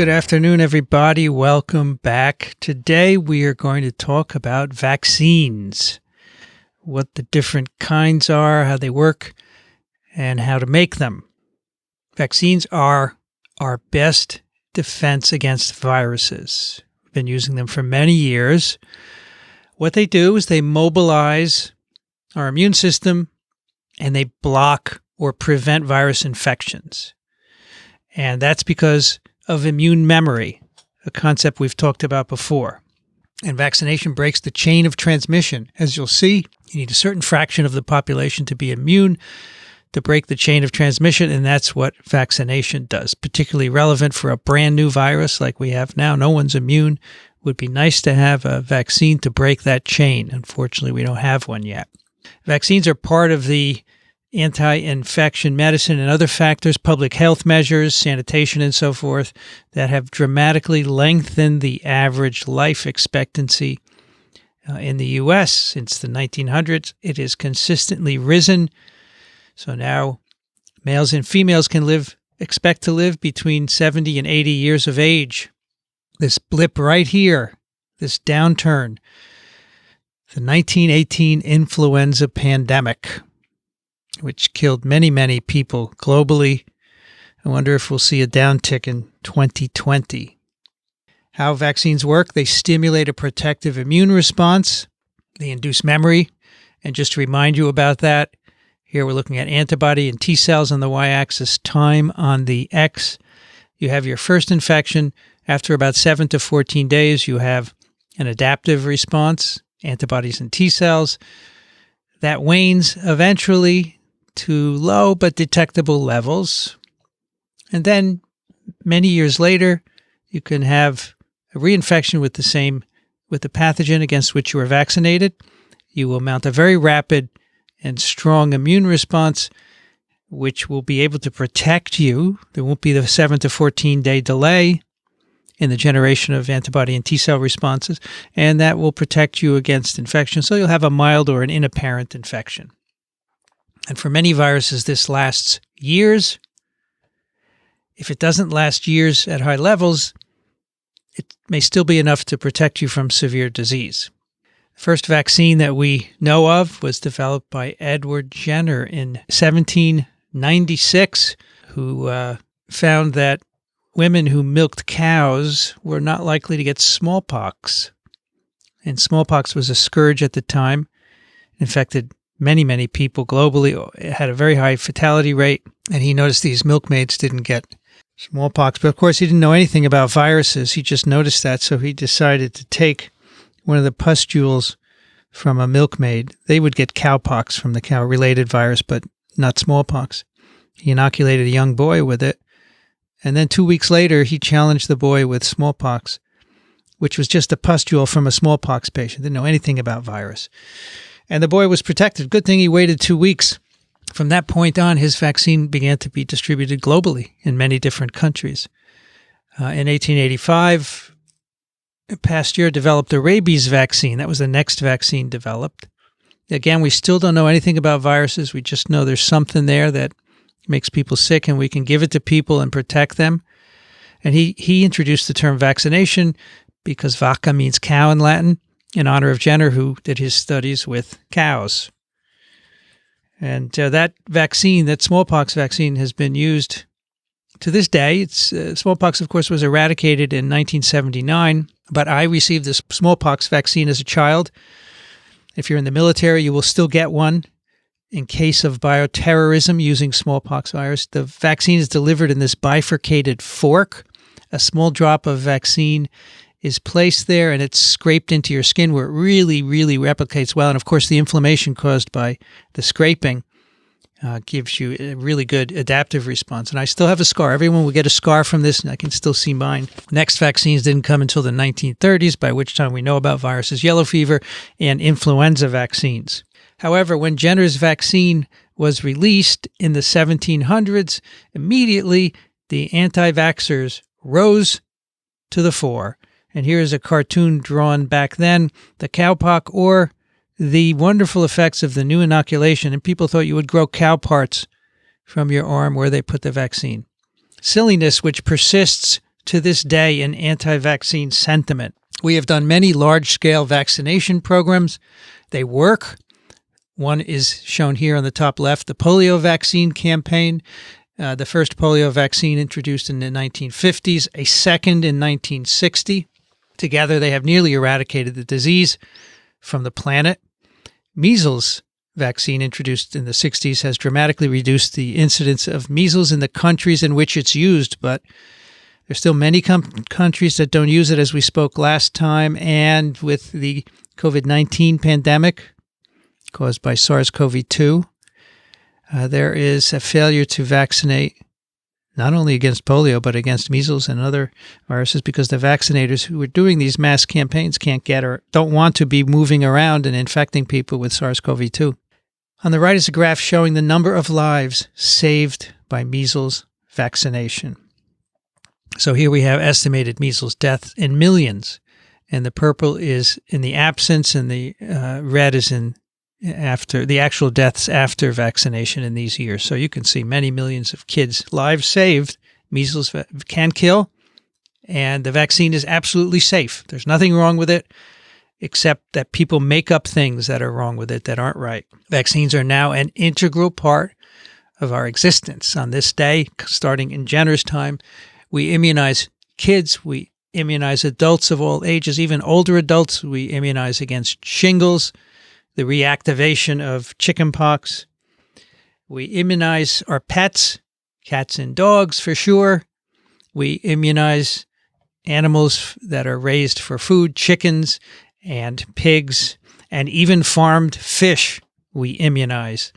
Good afternoon, everybody. Welcome back. Today we are going to talk about vaccines, what the different kinds are, how they work, and how to make them. Vaccines are our best defense against viruses. We've been using them for many years. What they do is they mobilize our immune system and they block or prevent virus infections. And that's because of immune memory, a concept we've talked about before. And vaccination breaks the chain of transmission. As you'll see, you need a certain fraction of the population to be immune to break the chain of transmission, and that's what vaccination does. Particularly relevant for a brand new virus like we have now. No one's immune. It would be nice to have a vaccine to break that chain. Unfortunately, we don't have one yet. Vaccines are part of the anti-infection medicine and other factors, public health measures, sanitation, and so forth, that have dramatically lengthened the average life expectancy in the U.S. since the 1900s. It has consistently risen. So now males and females can expect to live between 70 and 80 years of age. This blip right here, this downturn, the 1918 influenza pandemic, which killed many, many people globally. I wonder if we'll see a downtick in 2020. How vaccines work: they stimulate a protective immune response. They induce memory. And just to remind you about that, here we're looking at antibody and T cells on the y-axis, time on the x. You have your first infection. After about 7 to 14 days, you have an adaptive response, antibodies and T cells. That wanes eventually to low but detectable levels. And then many years later, you can have a reinfection with the pathogen against which you were vaccinated. You will mount a very rapid and strong immune response, which will be able to protect you. There won't be the 7 to 14 day delay in the generation of antibody and T cell responses, and that will protect you against infection. So you'll have a mild or an inapparent infection. And for many viruses, this lasts years. If it doesn't last years at high levels, it may still be enough to protect you from severe disease. The first vaccine that we know of was developed by Edward Jenner in 1796, who found that women who milked cows were not likely to get smallpox. And smallpox was a scourge at the time, infected many, many people globally. It had a very high fatality rate, and he noticed these milkmaids didn't get smallpox. But of course, he didn't know anything about viruses. He just noticed that, so he decided to take one of the pustules from a milkmaid. They would get cowpox from the cow-related virus, but not smallpox. He inoculated a young boy with it, and then 2 weeks later, he challenged the boy with smallpox, which was just a pustule from a smallpox patient. Didn't know anything about virus. And the boy was protected. Good thing he waited 2 weeks. From that point on, his vaccine began to be distributed globally in many different countries. In 1885, Pasteur developed a rabies vaccine. That was the next vaccine developed. Again, we still don't know anything about viruses. We just know there's something there that makes people sick, and we can give it to people and protect them. And he introduced the term vaccination because vacca means cow in Latin, in honor of Jenner, who did his studies with cows. And that vaccine, that smallpox vaccine, has been used to this day. Smallpox, of course, was eradicated in 1979, but I received this smallpox vaccine as a child. If you're in the military, you will still get one in case of bioterrorism using smallpox virus. The vaccine is delivered in this bifurcated fork. A small drop of vaccine is placed there, and it's scraped into your skin where it really, really replicates well. And of course, the inflammation caused by the scraping gives you a really good adaptive response. And I still have a scar. Everyone will get a scar from this, and I can still see mine. Next vaccines didn't come until the 1930s, by which time we know about viruses, yellow fever, and influenza vaccines. However, when Jenner's vaccine was released in the 1700s, immediately the anti-vaxxers rose to the fore. And here's a cartoon drawn back then, the cowpox or the wonderful effects of the new inoculation. And people thought you would grow cow parts from your arm where they put the vaccine. Silliness which persists to this day in anti-vaccine sentiment. We have done many large-scale vaccination programs. They work. One is shown here on the top left, the polio vaccine campaign. The first polio vaccine introduced in the 1950s, a second in 1960. Together, they have nearly eradicated the disease from the planet. Measles vaccine introduced in the 60s has dramatically reduced the incidence of measles in the countries in which it's used, but there's still many countries that don't use it, as we spoke last time. And with the COVID-19 pandemic caused by SARS-CoV-2, there is a failure to vaccinate not only against polio, but against measles and other viruses, because the vaccinators who are doing these mass campaigns can't get or don't want to be moving around and infecting people with SARS-CoV-2. On the right is a graph showing the number of lives saved by measles vaccination. So here we have estimated measles deaths in millions, and the purple is in the absence, and the red is in after the actual deaths after vaccination in these years. So you can see many millions of kids' lives saved. Measles can kill, and the vaccine is absolutely safe. There's nothing wrong with it, except that people make up things that are wrong with it that aren't right. Vaccines are now an integral part of our existence. On this day, starting in Jenner's time, we immunize kids, we immunize adults of all ages, even older adults. We immunize against shingles, the reactivation of chickenpox. We immunize our pets, cats and dogs for sure. We immunize animals that are raised for food, chickens and pigs, and even farmed fish we immunize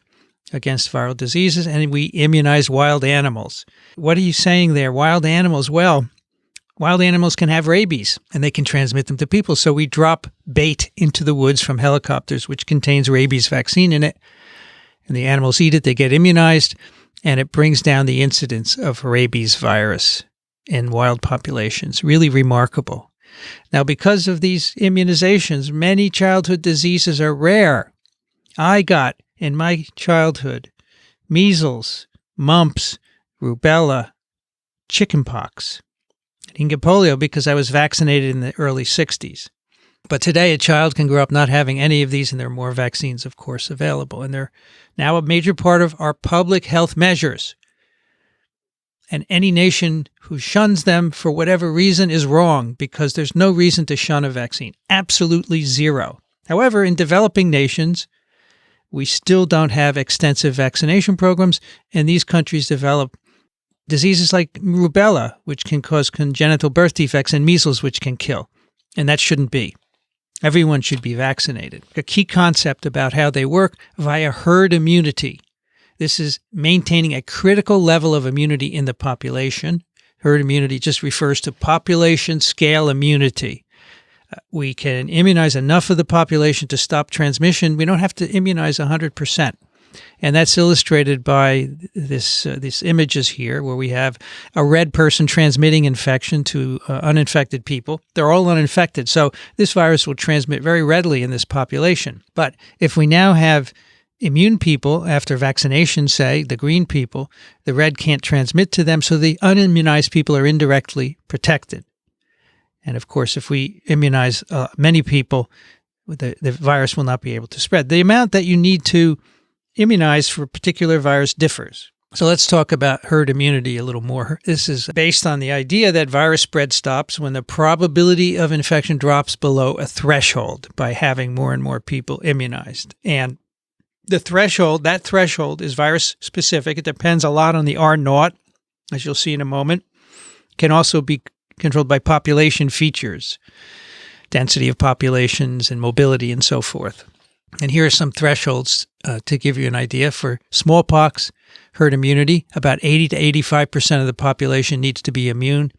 against viral diseases, and we immunize wild animals. What are you saying there? Wild animals? Well, wild animals can have rabies, and they can transmit them to people. So we drop bait into the woods from helicopters, which contains rabies vaccine in it, and the animals eat it, they get immunized, and it brings down the incidence of rabies virus in wild populations. Really remarkable. Now, because of these immunizations, many childhood diseases are rare. I got, in my childhood, measles, mumps, rubella, chickenpox. I didn't get polio because I was vaccinated in the early 60s. But today, a child can grow up not having any of these, and there are more vaccines, of course, available. And they're now a major part of our public health measures. And any nation who shuns them for whatever reason is wrong, because there's no reason to shun a vaccine. Absolutely zero. However, in developing nations, we still don't have extensive vaccination programs, and these countries develop diseases like rubella, which can cause congenital birth defects, and measles, which can kill. And that shouldn't be. Everyone should be vaccinated. A key concept about how they work via herd immunity. This is maintaining a critical level of immunity in the population. Herd immunity just refers to population scale immunity. We can immunize enough of the population to stop transmission. We don't have to immunize 100%. And that's illustrated by these images here, where we have a red person transmitting infection to uninfected people. They're all uninfected, so this virus will transmit very readily in this population. But if we now have immune people after vaccination, say, the green people, the red can't transmit to them, so the unimmunized people are indirectly protected. And of course, if we immunize many people, the virus will not be able to spread. The amount that you need to immunize for a particular virus differs. So let's talk about herd immunity a little more. This is based on the idea that virus spread stops when the probability of infection drops below a threshold by having more and more people immunized. And the threshold, that threshold is virus specific. It depends a lot on the R0, as you'll see in a moment. It can also be controlled by population features, density of populations and mobility and so forth. And here are some thresholds to give you an idea. For smallpox, herd immunity, about 80 to 85% of the population needs to be immune.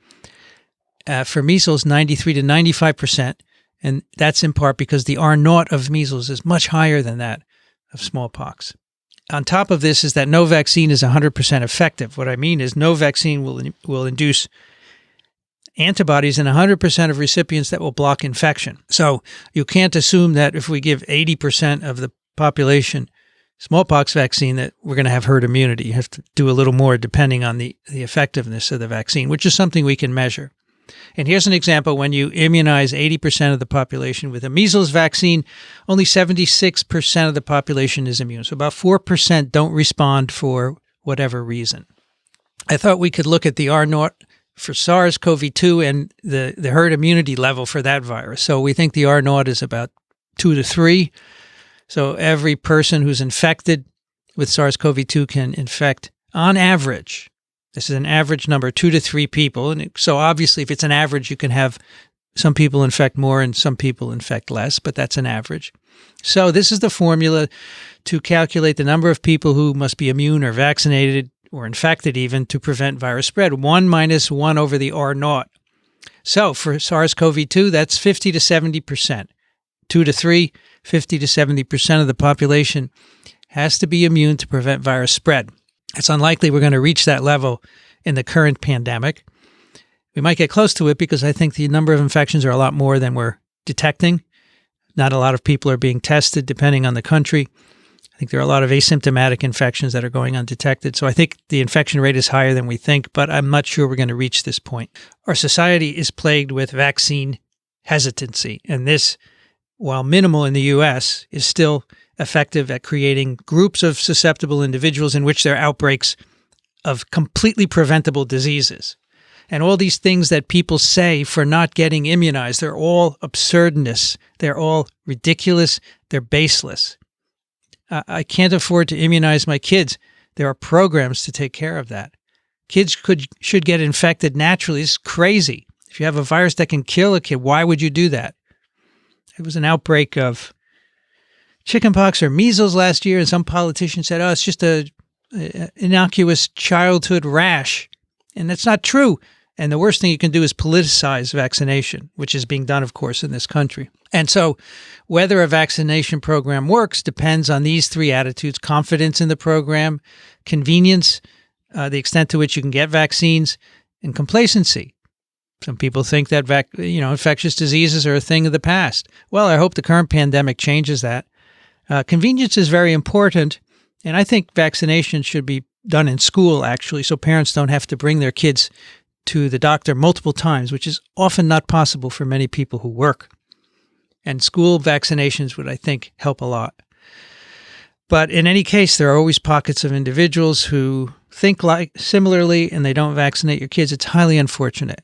For measles, 93 to 95%, and that's in part because the R0 of measles is much higher than that of smallpox. On top of this is that no vaccine is 100% effective. What I mean is no vaccine will induce antibodies in 100% of recipients that will block infection. So you can't assume that if we give 80% of the population smallpox vaccine that we're going to have herd immunity. You have to do a little more depending on the effectiveness of the vaccine, which is something we can measure. And here's an example. When you immunize 80% of the population with a measles vaccine, only 76% of the population is immune. So about 4% don't respond for whatever reason. I thought we could look at the R0 for SARS-CoV-2 and the herd immunity level for that virus. So we think the R0 is about 2 to 3. So every person who's infected with SARS-CoV-2 can infect, on average, this is an average number, 2 to 3 people. And so obviously, if it's an average, you can have some people infect more and some people infect less, but that's an average. So this is the formula to calculate the number of people who must be immune or vaccinated or infected even to prevent virus spread. 1 minus 1 over the R0. So for SARS-CoV-2, that's 50 to 70%. 2 to 3, 50 to 70% of the population has to be immune to prevent virus spread. It's unlikely we're going to reach that level in the current pandemic. We might get close to it because I think the number of infections are a lot more than we're detecting. Not a lot of people are being tested, depending on the country. I think there are a lot of asymptomatic infections that are going undetected. So I think the infection rate is higher than we think, but I'm not sure we're going to reach this point. Our society is plagued with vaccine hesitancy, and this, while minimal in the U.S., is still effective at creating groups of susceptible individuals in which there are outbreaks of completely preventable diseases. And all these things that people say for not getting immunized, they're all absurdness. They're all ridiculous. They're baseless. I can't afford to immunize my kids. There are programs to take care of that. Kids should get infected naturally. It's crazy. If you have a virus that can kill a kid, why would you do that? There was an outbreak of chickenpox or measles last year, and some politician said, oh, it's just a innocuous childhood rash. And that's not true. And the worst thing you can do is politicize vaccination, which is being done, of course, in this country. And so whether a vaccination program works depends on these 3 attitudes: confidence in the program, convenience, the extent to which you can get vaccines, and complacency. Some people think that infectious diseases are a thing of the past. Well, I hope the current pandemic changes that. Convenience is very important, and I think vaccination should be done in school, actually, so parents don't have to bring their kids to the doctor multiple times, which is often not possible for many people who work. And school vaccinations would, I think, help a lot. But in any case, there are always pockets of individuals who think similarly and they don't vaccinate your kids. It's highly unfortunate.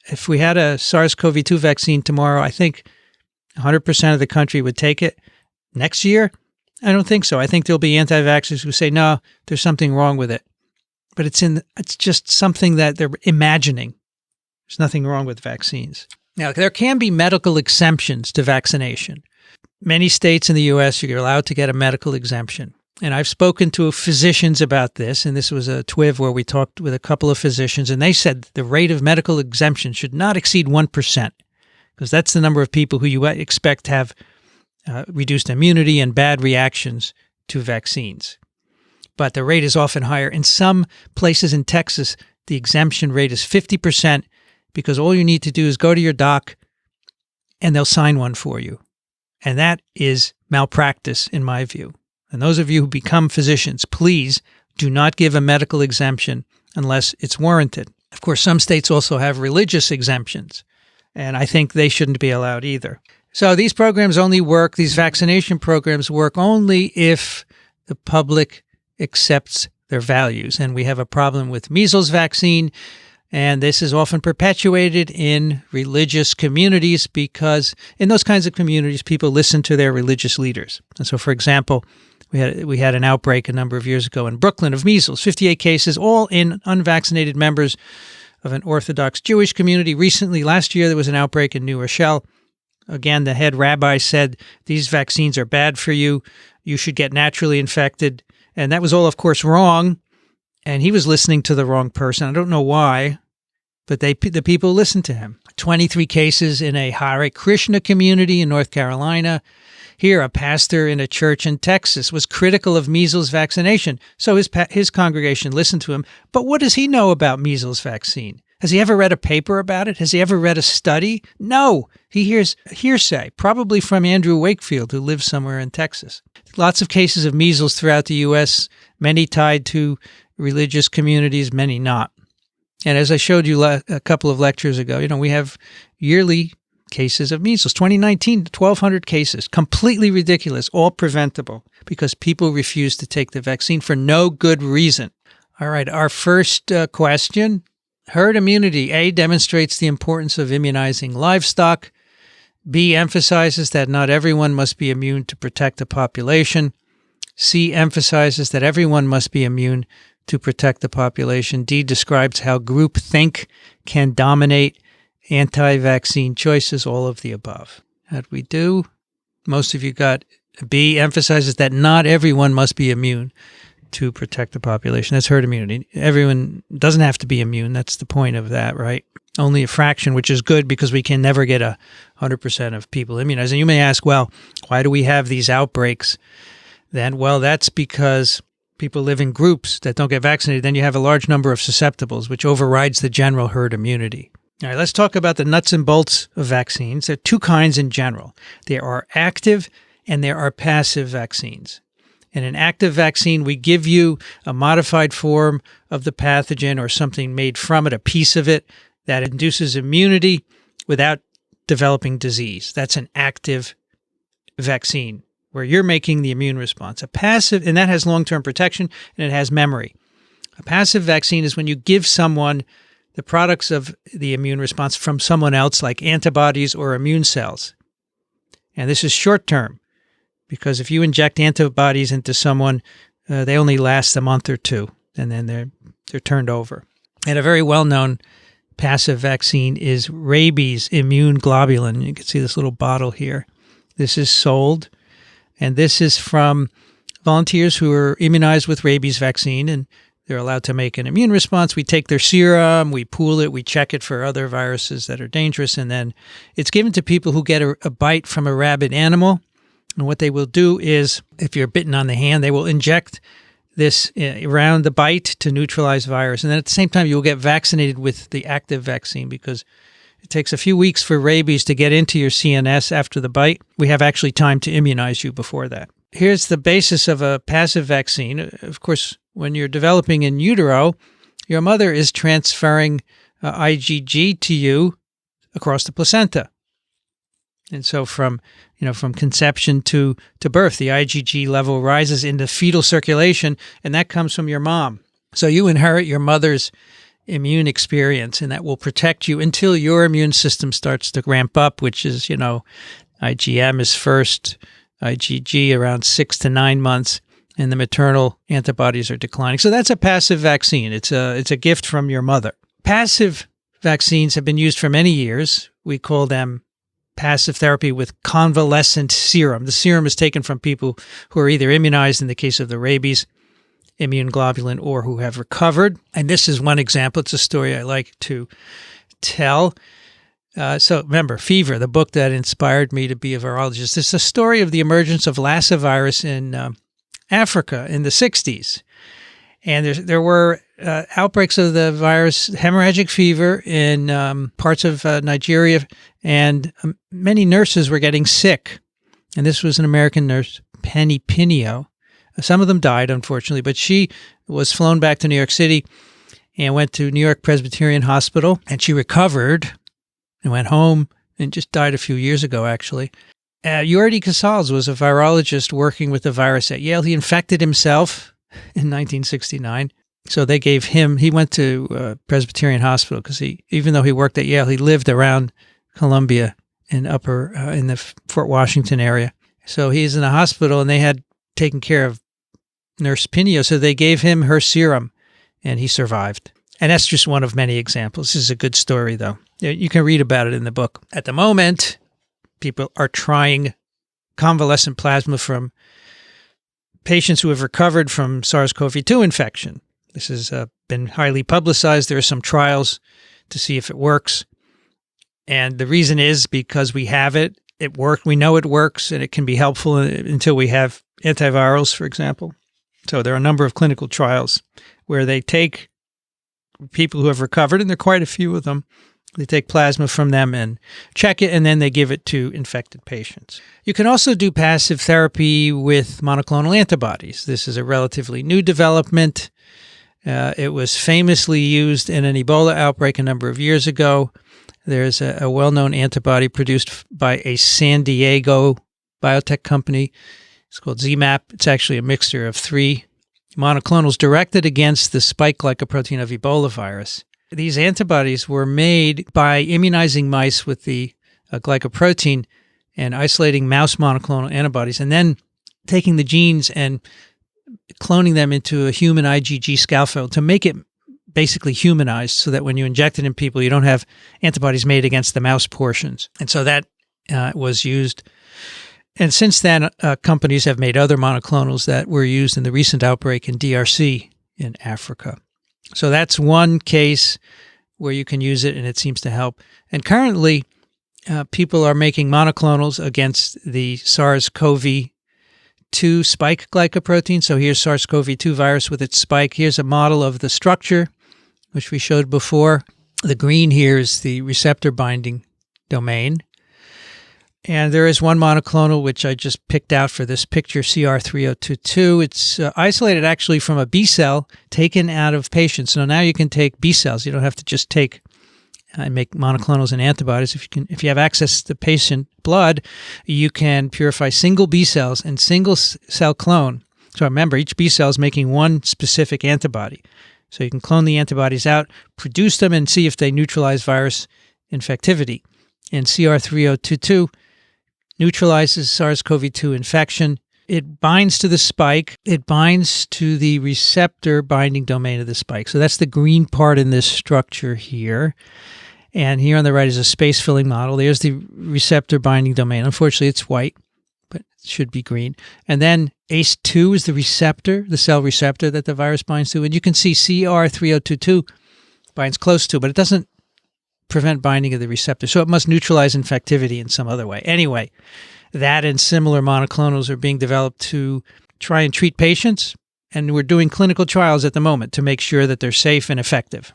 If we had a SARS-CoV-2 vaccine tomorrow, I think 100% of the country would take it. Next year, I don't think so. I think there'll be anti-vaxxers who say, no, there's something wrong with it. But it's just something that they're imagining. There's nothing wrong with vaccines. Now, there can be medical exemptions to vaccination. Many states in the U.S., you're allowed to get a medical exemption. And I've spoken to physicians about this, and this was a TWIV where we talked with a couple of physicians, and they said the rate of medical exemption should not exceed 1%, because that's the number of people who you expect to have reduced immunity and bad reactions to vaccines. But the rate is often higher. In some places in Texas, the exemption rate is 50%, because all you need to do is go to your doc and they'll sign one for you. And that is malpractice, in my view. And those of you who become physicians, please do not give a medical exemption unless it's warranted. Of course, some states also have religious exemptions, and I think they shouldn't be allowed either. So these programs only work, these vaccination programs work only if the public accepts their values. And we have a problem with measles vaccine, and this is often perpetuated in religious communities because in those kinds of communities, people listen to their religious leaders. And so, for example, we had an outbreak a number of years ago in Brooklyn of measles, 58 cases, all in unvaccinated members of an Orthodox Jewish community. Recently, last year, there was an outbreak in New Rochelle. Again, the head rabbi said, these vaccines are bad for you. You should get naturally infected. And that was all, of course, wrong. And he was listening to the wrong person. I don't know why, but the people listened to him. 23 cases in a Hare Krishna community in North Carolina. Here, a pastor in a church in Texas was critical of measles vaccination. So his congregation listened to him. But what does he know about measles vaccine? Has he ever read a paper about it? Has he ever read a study? No. He hears hearsay, probably from Andrew Wakefield, who lives somewhere in Texas. Lots of cases of measles throughout the U.S., many tied to religious communities, many not. And as I showed you a couple of lectures ago, we have yearly cases of measles. 2019, 1,200 cases. Completely ridiculous, all preventable because people refuse to take the vaccine for no good reason. All right, our first question. Herd immunity, A, demonstrates the importance of immunizing livestock. B, emphasizes that not everyone must be immune to protect the population. C, emphasizes that everyone must be immune to protect the population. D, describes how groupthink can dominate anti-vaccine choices, all of the above. How'd we do? Most of you got B, emphasizes that not everyone must be immune to protect the population. That's herd immunity. Everyone doesn't have to be immune. That's the point of that, right? Only a fraction, which is good because we can never get 100% of people immunized. And you may ask, well, why do we have these outbreaks then? Well, that's because people live in groups that don't get vaccinated. Then you have a large number of susceptibles, which overrides the general herd immunity. All right, let's talk about the nuts and bolts of vaccines. There are two kinds in general. There are active and there are passive vaccines. In an active vaccine, we give you a modified form of the pathogen or something made from it, a piece of it that induces immunity without developing disease. That's an active vaccine where you're making the immune response. A passive, and that has long-term protection and it has memory. A passive vaccine is when you give someone the products of the immune response from someone else, like antibodies or immune cells. And this is short-term. Because if you inject antibodies into someone, they only last a month or two, and then they're turned over. And a very well-known passive vaccine is rabies immune globulin. You can see this little bottle here. This is sold, and this is from volunteers who are immunized with rabies vaccine, and they're allowed to make an immune response. We take their serum, we pool it, we check it for other viruses that are dangerous, and then it's given to people who get a bite from a rabid animal. And what they will do is, if you're bitten on the hand, they will inject this around the bite to neutralize virus. And then at the same time, you'll get vaccinated with the active vaccine because it takes a few weeks for rabies to get into your CNS after the bite. We have actually time to immunize you before that. Here's the basis of a passive vaccine. Of course, when you're developing in utero, your mother is transferring IgG to you across the placenta. And so from conception to birth, the IgG level rises into fetal circulation, and that comes from your mom. So you inherit your mother's immune experience, and that will protect you until your immune system starts to ramp up, which is, IgM is first, IgG around 6 to 9 months, and the maternal antibodies are declining. So that's a passive vaccine. It's a gift from your mother. Passive vaccines have been used for many years. We call them passive therapy with convalescent serum. The serum is taken from people who are either immunized in the case of the rabies immune globulin or who have recovered. And this is one example. It's a story I like to tell. So remember, Fever, the book that inspired me to be a virologist. It's a story of the emergence of Lassa virus in Africa in the 60s. And there were outbreaks of the virus, hemorrhagic fever in parts of Nigeria, and many nurses were getting sick. And this was an American nurse, Penny Pinio. Some of them died, unfortunately, but she was flown back to New York City and went to New York Presbyterian Hospital, and she recovered and went home and just died a few years ago, actually. Jordi Casals was a virologist working with the virus at Yale. He infected himself in 1969. So they gave him, he went to Presbyterian Hospital because even though he worked at Yale, he lived around Columbia in in the Fort Washington area. So he's in the hospital and they had taken care of Nurse Pinio. So they gave him her serum and he survived. And that's just one of many examples. This is a good story, though. You can read about it in the book. At the moment, people are trying convalescent plasma from patients who have recovered from SARS-CoV-2 infection. This has been highly publicized. There are some trials to see if it works. And the reason is because we have it. It worked. We know it works, and it can be helpful until we have antivirals, for example. So there are a number of clinical trials where they take people who have recovered, and there are quite a few of them. They take plasma from them and check it, and then they give it to infected patients. You can also do passive therapy with monoclonal antibodies. This is a relatively new development, It was famously used in an Ebola outbreak a number of years ago. There's a well-known antibody produced by a San Diego biotech company. It's called ZMapp. It's actually a mixture of 3 monoclonals directed against the spike glycoprotein of Ebola virus. These antibodies were made by immunizing mice with the glycoprotein and isolating mouse monoclonal antibodies, and then taking the genes and cloning them into a human IgG scaffold to make it basically humanized, so that when you inject it in people, you don't have antibodies made against the mouse portions. And so that was used. And since then, companies have made other monoclonals that were used in the recent outbreak in DRC in Africa. So that's one case where you can use it and it seems to help. And currently, people are making monoclonals against the SARS-CoV-2 spike glycoprotein. So here's SARS-CoV-2 virus with its spike. Here's a model of the structure, which we showed before. The green here is the receptor binding domain. And there is one monoclonal, which I just picked out for this picture, CR3022. It's isolated actually from a B cell taken out of patients. So now you can take B cells. You don't have to just take and make monoclonals and antibodies. If you have access to patient blood, you can purify single B cells and single cell clone. So remember, each B cell is making one specific antibody. So you can clone the antibodies out, produce them, and see if they neutralize virus infectivity. And CR3022 neutralizes SARS-CoV-2 infection. It binds to the spike. It binds to the receptor binding domain of the spike. So that's the green part in this structure here. And here on the right is a space-filling model. There's the receptor binding domain. Unfortunately, it's white, but it should be green. And then ACE2 is the receptor, the cell receptor that the virus binds to. And you can see CR3022 binds close to, but it doesn't prevent binding of the receptor. So it must neutralize infectivity in some other way. Anyway, that and similar monoclonals are being developed to try and treat patients. And we're doing clinical trials at the moment to make sure that they're safe and effective.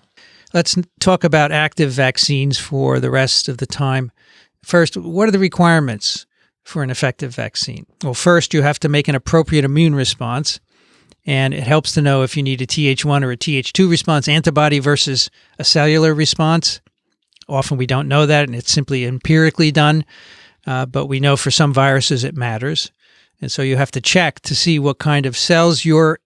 Let's talk about active vaccines for the rest of the time. First, what are the requirements for an effective vaccine? Well, first, you have to make an appropriate immune response. And it helps to know if you need a Th1 or a Th2 response, antibody versus a cellular response. Often we don't know that, and it's simply empirically done. But we know for some viruses it matters. And so you have to check to see what kind of cells your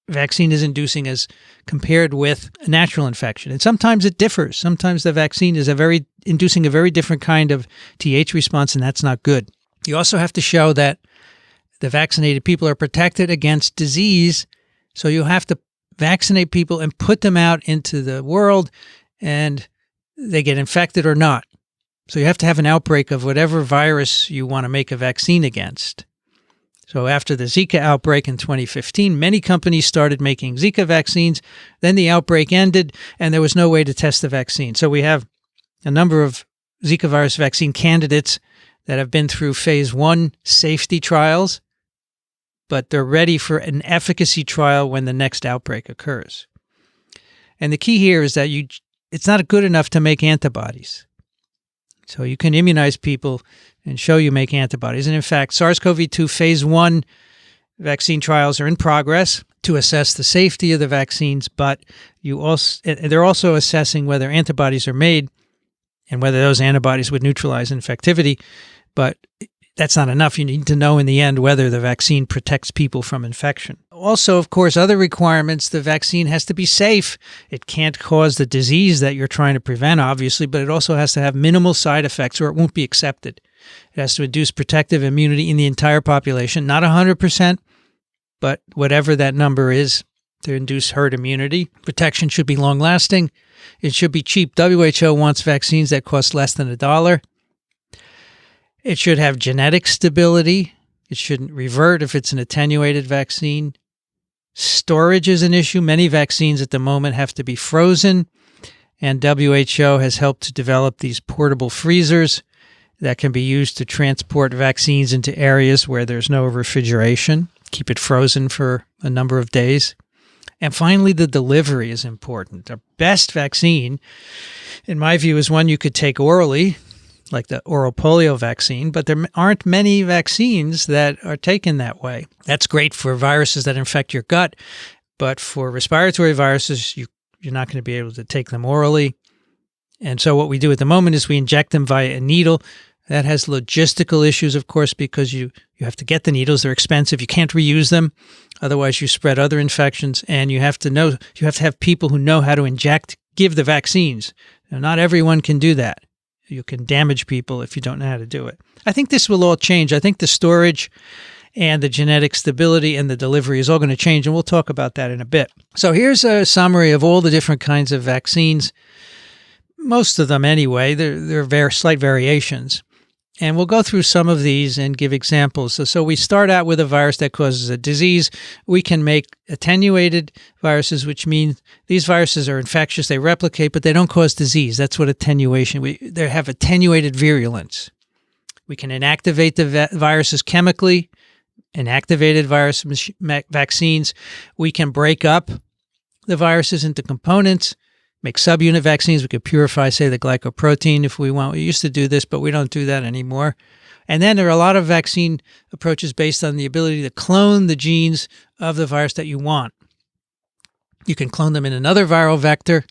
vaccine is inducing as compared with a natural infection. And sometimes it differs. Sometimes the vaccine is inducing a very different kind of Th response, and that's not good. You also have to show that the vaccinated people are protected against disease. So you have to vaccinate people and put them out into the world, and they get infected or not. So you have to have an outbreak of whatever virus you want to make a vaccine against. So after the Zika outbreak in 2015, many companies started making Zika vaccines. Then the outbreak ended, and there was no way to test the vaccine. So we have a number of Zika virus vaccine candidates that have been through phase 1 safety trials, but they're ready for an efficacy trial when the next outbreak occurs. And the key here is that it's not good enough to make antibodies. So you can immunize people and show you make antibodies. And in fact, SARS-CoV-2 phase 1 vaccine trials are in progress to assess the safety of the vaccines, but they're also assessing whether antibodies are made and whether those antibodies would neutralize infectivity. But that's not enough. You need to know in the end whether the vaccine protects people from infection. Also, of course, other requirements, the vaccine has to be safe. It can't cause the disease that you're trying to prevent, obviously, but it also has to have minimal side effects or it won't be accepted. It has to induce protective immunity in the entire population, not 100%, but whatever that number is to induce herd immunity. Protection should be long-lasting. It should be cheap. WHO wants vaccines that cost less than $1. It should have genetic stability. It shouldn't revert if it's an attenuated vaccine. Storage is an issue. Many vaccines at the moment have to be frozen, and WHO has helped to develop these portable freezers that can be used to transport vaccines into areas where there's no refrigeration, keep it frozen for a number of days. And finally, the delivery is important. The best vaccine, in my view, is one you could take orally, like the oral polio vaccine, but there aren't many vaccines that are taken that way. That's great for viruses that infect your gut. But for respiratory viruses, you're not going to be able to take them orally. And so what we do at the moment is we inject them via a needle. That has logistical issues, of course, because you have to get the needles. They're expensive. You can't reuse them. Otherwise, you spread other infections. And you have to have people who know how to give the vaccines. Now, not everyone can do that. You can damage people if you don't know how to do it. I think this will all change. I think the storage and the genetic stability and the delivery is all going to change, and we'll talk about that in a bit. So here's a summary of all the different kinds of vaccines. Most of them anyway. There are slight variations. And we'll go through some of these and give examples. So we start out with a virus that causes a disease. We can make attenuated viruses, which means these viruses are infectious. They replicate, but they don't cause disease. That's what attenuation. They have attenuated virulence. We can inactivate the viruses chemically, inactivated virus vaccines. We can break up the viruses into components, make subunit vaccines. We could purify, say, the glycoprotein if we want. We used to do this, but we don't do that anymore. And then there are a lot of vaccine approaches based on the ability to clone the genes of the virus that you want. You can clone them in another viral vector,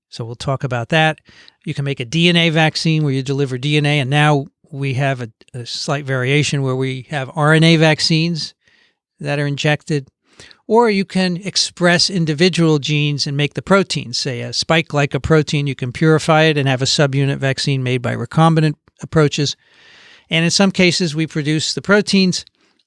so we'll talk about that. You can make a DNA vaccine where you deliver DNA, and now we have a slight variation where we have RNA vaccines that are injected. Or you can express individual genes and make the proteins. Say a spike glycoprotein, you can purify it and have a subunit vaccine made by recombinant approaches. And in some cases, we produce the proteins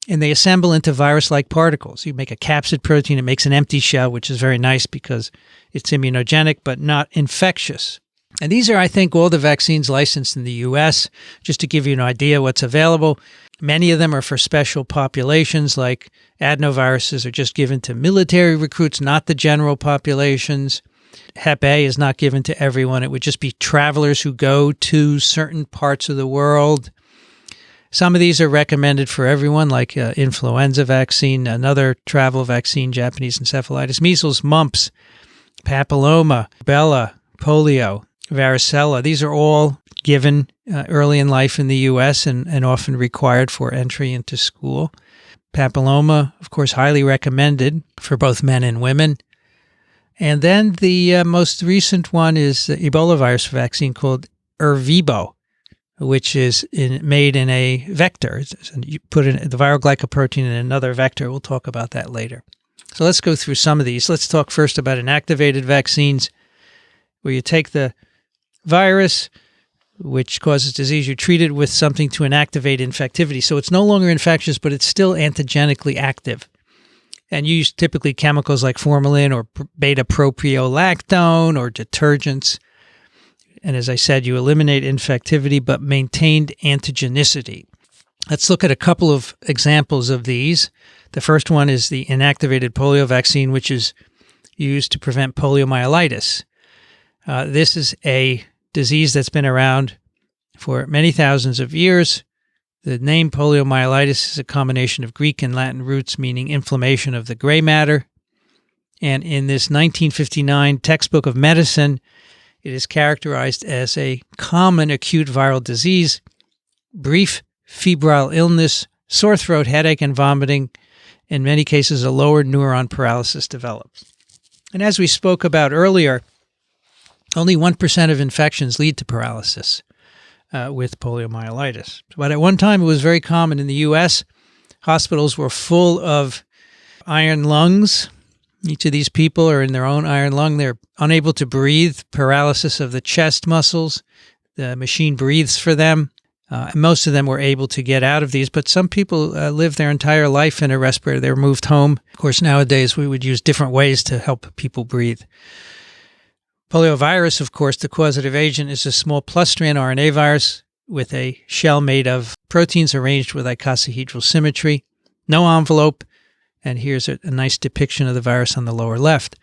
and they assemble into virus-like particles. You make a capsid protein, it makes an empty shell, which is very nice because it's immunogenic but not infectious. And these are, I think, all the vaccines licensed in the U.S., just to give you an idea what's available. Many of them are for special populations, like adenoviruses are just given to military recruits, not the general populations. Hep A is not given to everyone. It would just be travelers who go to certain parts of the world. Some of these are recommended for everyone, like influenza vaccine, another travel vaccine, Japanese encephalitis, measles, mumps, papilloma, rubella, polio, varicella. These are all given early in life in the U.S. and often required for entry into school. Papilloma, of course, highly recommended for both men and women. And then the most recent one is the Ebola virus vaccine called Ervibo, which is made in a vector. You put the viral glycoprotein in another vector. We'll talk about that later. So let's go through some of these. Let's talk first about inactivated vaccines, where you take the virus, which causes disease, you treat it with something to inactivate infectivity. So it's no longer infectious, but it's still antigenically active. And you use typically chemicals like formalin or beta-propiolactone or detergents. And as I said, you eliminate infectivity but maintained antigenicity. Let's look at a couple of examples of these. The first one is the inactivated polio vaccine, which is used to prevent poliomyelitis. This is a disease that's been around for many thousands of years. The name poliomyelitis is a combination of Greek and Latin roots meaning inflammation of the gray matter. And in this 1959 textbook of medicine, it is characterized as a common acute viral disease, brief febrile illness, sore throat, headache, and vomiting. In many cases, a lower neuron paralysis develops. And as we spoke about earlier, only 1% of infections lead to paralysis with poliomyelitis. But at one time, it was very common in the U.S. Hospitals were full of iron lungs. Each of these people are in their own iron lung. They're unable to breathe, paralysis of the chest muscles. The machine breathes for them. And most of them were able to get out of these, but some people live their entire life in a respirator. They were moved home. Of course, nowadays, we would use different ways to help people breathe. Poliovirus, of course, the causative agent is a small plus-strand RNA virus with a shell made of proteins arranged with icosahedral symmetry, no envelope, and here's a nice depiction of the virus on the lower left.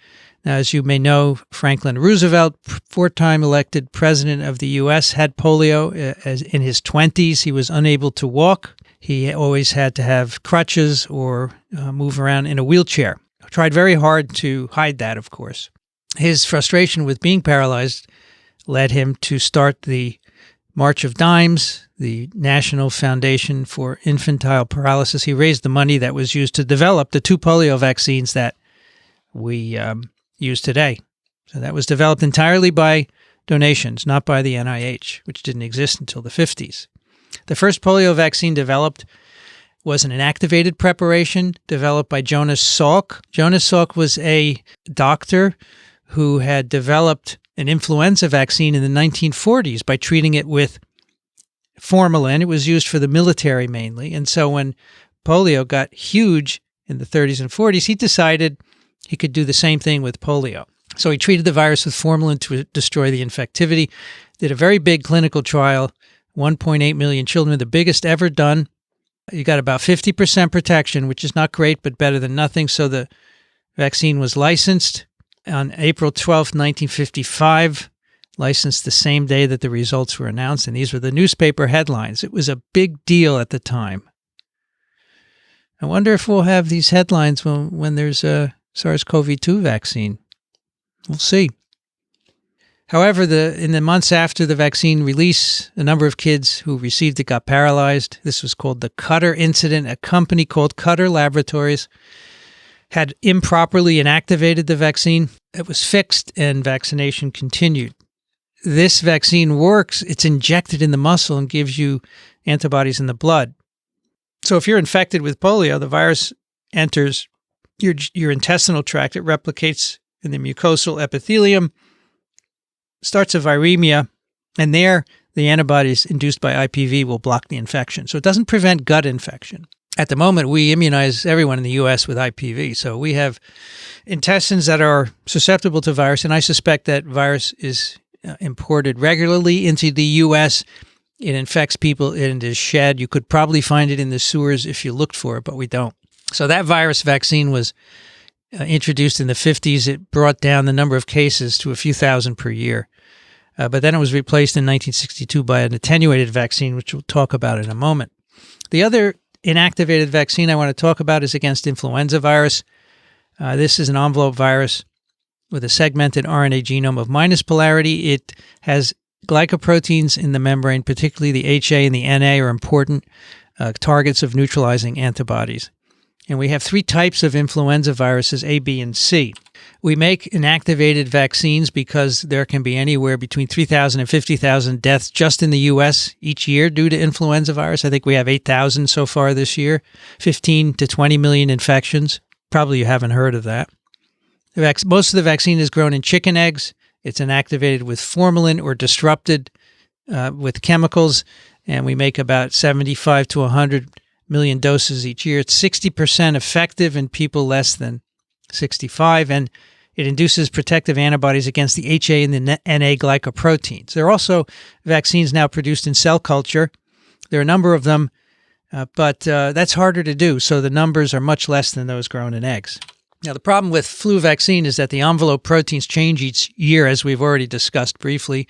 Now, as you may know, Franklin Roosevelt, four-time elected president of the U.S., had polio in his 20s. He was unable to walk. He always had to have crutches or move around in a wheelchair. Tried very hard to hide that, of course. His frustration with being paralyzed led him to start the March of Dimes, the National Foundation for Infantile Paralysis. He raised the money that was used to develop the two polio vaccines that we use today. So that was developed entirely by donations, not by the NIH, which didn't exist until the 50s. The first polio vaccine developed was an inactivated preparation developed by Jonas Salk. Jonas Salk was a doctor who had developed an influenza vaccine in the 1940s by treating it with formalin. It was used for the military mainly. And so when polio got huge in the 30s and 40s, he decided he could do the same thing with polio. So he treated the virus with formalin to destroy the infectivity, did a very big clinical trial, 1.8 million children, the biggest ever done. You got about 50% protection, which is not great, but better than nothing. So the vaccine was licensed on April 12th, 1955, licensed the same day that the results were announced. And these were the newspaper headlines. It was a big deal at the time. I wonder if we'll have these headlines when there's a SARS-CoV-2 vaccine. We'll see. However, in the months after the vaccine release, a number of kids who received it got paralyzed. This was called the Cutter incident. A company called Cutter Laboratories had improperly inactivated the vaccine. It was fixed and vaccination continued. This vaccine works. It's injected in the muscle and gives you antibodies in the blood. So if you're infected with polio, the virus enters your intestinal tract. It replicates in the mucosal epithelium, starts a viremia, and there the antibodies induced by IPV will block the infection. So it doesn't prevent gut infection. At the moment, we immunize everyone in the U.S. with IPV. So we have intestines that are susceptible to virus, and I suspect that virus is imported regularly into the U.S. It infects people. It is shed. You could probably find it in the sewers if you looked for it, but we don't. So that virus vaccine was introduced in the 50s. It brought down the number of cases to a few thousand per year. But then it was replaced in 1962 by an attenuated vaccine, which we'll talk about in a moment. The other inactivated vaccine I want to talk about is against influenza virus. This is an envelope virus with a segmented RNA genome of minus polarity. It has glycoproteins in the membrane, particularly the HA and the NA are important targets of neutralizing antibodies. And we have three types of influenza viruses, A, B, and C. We make inactivated vaccines because there can be anywhere between 3,000 and 50,000 deaths just in the U.S. each year due to influenza virus. I think we have 8,000 so far this year, 15 to 20 million infections. Probably you haven't heard of that. Most of the vaccine is grown in chicken eggs. It's inactivated with formalin or disrupted with chemicals, and we make about 75 to 100 million doses each year. It's 60% effective in people less than 65, and it induces protective antibodies against the HA and the NA glycoproteins. There are also vaccines now produced in cell culture. There are a number of them, but that's harder to do, so the numbers are much less than those grown in eggs. Now, the problem with flu vaccine is that the envelope proteins change each year, as we've already discussed briefly.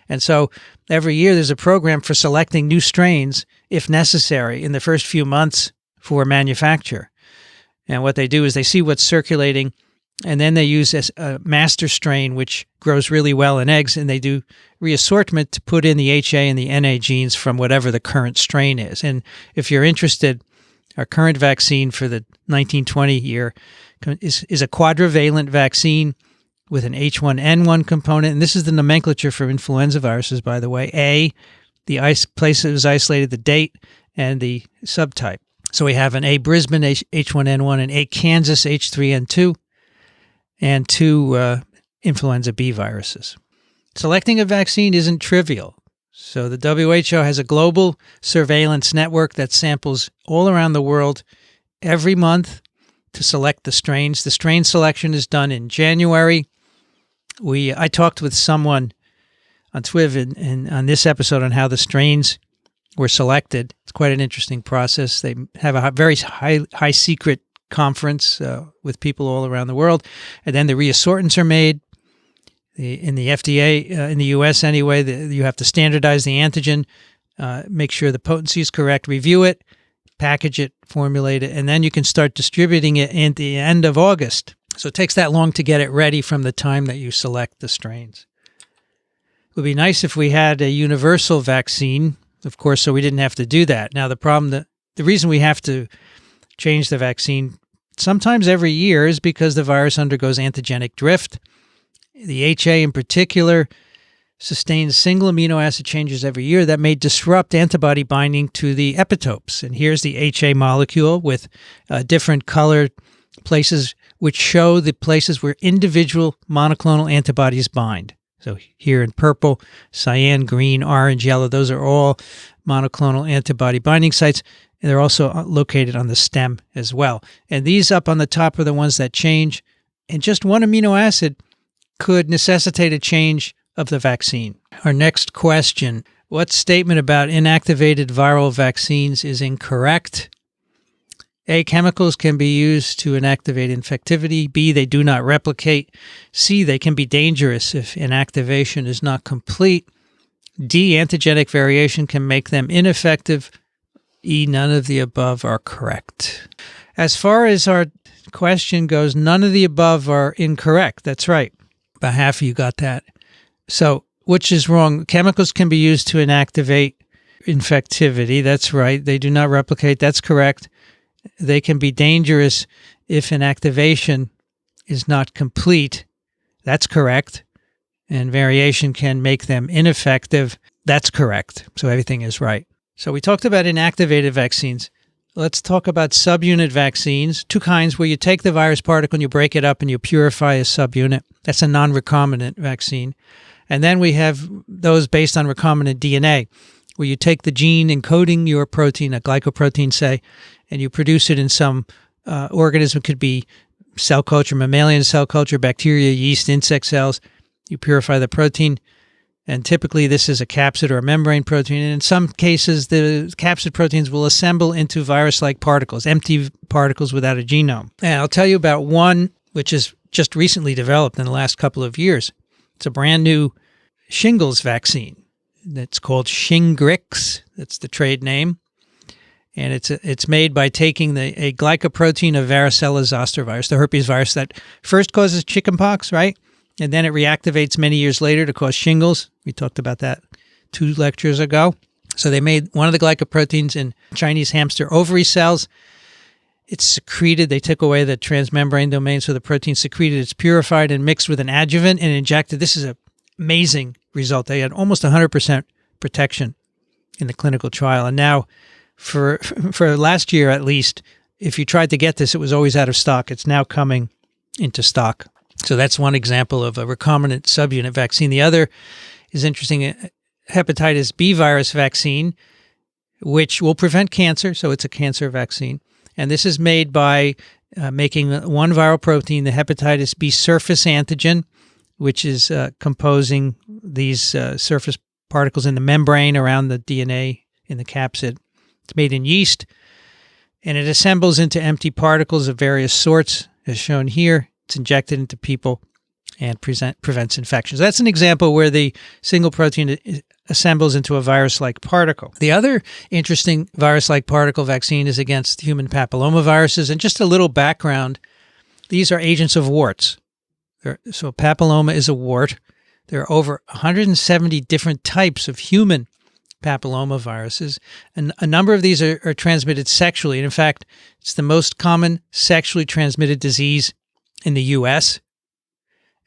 And so every year there's a program for selecting new strains, if necessary, in the first few months for manufacture. And what they do is they see what's circulating, and then they use a master strain, which grows really well in eggs, and they do reassortment to put in the HA and the NA genes from whatever the current strain is. And if you're interested, our current vaccine for the 1920 year is a quadrivalent vaccine with an H1N1 component. And this is the nomenclature for influenza viruses, by the way. A, the place it was isolated, the date, and the subtype. So we have an A Brisbane H1N1 and A Kansas H3N2 and two influenza B viruses. Selecting a vaccine isn't trivial. So the WHO has a global surveillance network that samples all around the world every month to select the strains. The strain selection is done in January. I talked with someone on Twiv on this episode on how the strains were selected. It's quite an interesting process. They have a very high secret conference with people all around the world, and then the reassortments are made. In the FDA, in the U.S. anyway, you have to standardize the antigen, make sure the potency is correct, review it, package it, formulate it, and then you can start distributing it at the end of August. So it takes that long to get it ready from the time that you select the strains. It would be nice if we had a universal vaccine, of course, so we didn't have to do that. Now, the reason we have to change the vaccine sometimes every year, is because the virus undergoes antigenic drift. The HA in particular sustains single amino acid changes every year that may disrupt antibody binding to the epitopes. And here's the HA molecule with different colored places which show the places where individual monoclonal antibodies bind. So here in purple, cyan, green, orange, yellow, those are all monoclonal antibody binding sites. And they're also located on the stem as well. And these up on the top are the ones that change. And just one amino acid could necessitate a change of the vaccine. Our next question: what statement about inactivated viral vaccines is incorrect? A, chemicals can be used to inactivate infectivity. B, they do not replicate. C, they can be dangerous if inactivation is not complete. D, antigenic variation can make them ineffective. E, none of the above are correct. As far as our question goes, none of the above are incorrect. That's right. About half of you got that. So, which is wrong? Chemicals can be used to inactivate infectivity. That's right. They do not replicate. That's correct. They can be dangerous if inactivation is not complete. That's correct. And variation can make them ineffective. That's correct. So everything is right. So we talked about inactivated vaccines. Let's talk about subunit vaccines. Two kinds, where you take the virus particle and you break it up and you purify a subunit. That's a non-recombinant vaccine. And then we have those based on recombinant DNA, where you take the gene encoding your protein, a glycoprotein, say, and you produce it in some organism. It could be cell culture, mammalian cell culture, bacteria, yeast, insect cells. You purify the protein, and typically this is a capsid or a membrane protein. And in some cases, the capsid proteins will assemble into virus-like particles, empty particles without a genome. And I'll tell you about one which is just recently developed in the last couple of years. It's a brand new shingles vaccine. It's called Shingrix. That's the trade name. And it's made by taking a glycoprotein of varicella zoster virus, the herpes virus that first causes chickenpox, right? And then it reactivates many years later to cause shingles. We talked about that 2 lectures ago. So they made one of the glycoproteins in Chinese hamster ovary cells. It's secreted. They took away the transmembrane domain, so the protein's secreted. It's purified and mixed with an adjuvant and injected. This is an amazing result. They had almost 100% protection in the clinical trial. And now, for last year at least, if you tried to get this, it was always out of stock. It's now coming into stock. So that's one example of a recombinant subunit vaccine. The other is interesting, hepatitis B virus vaccine, which will prevent cancer. So it's a cancer vaccine. And this is made by making one viral protein, the hepatitis B surface antigen, which is composing these surface particles in the membrane around the DNA in the capsid. It's made in yeast, and it assembles into empty particles of various sorts, as shown here. It's injected into people and prevents infections. That's an example where the single protein assembles into a virus-like particle. The other interesting virus-like particle vaccine is against human papillomaviruses. And just a little background, these are agents of warts. So papilloma is a wart. There are over 170 different types of human papillomaviruses, and a number of these are transmitted sexually. And in fact, it's the most common sexually transmitted disease in the U.S.,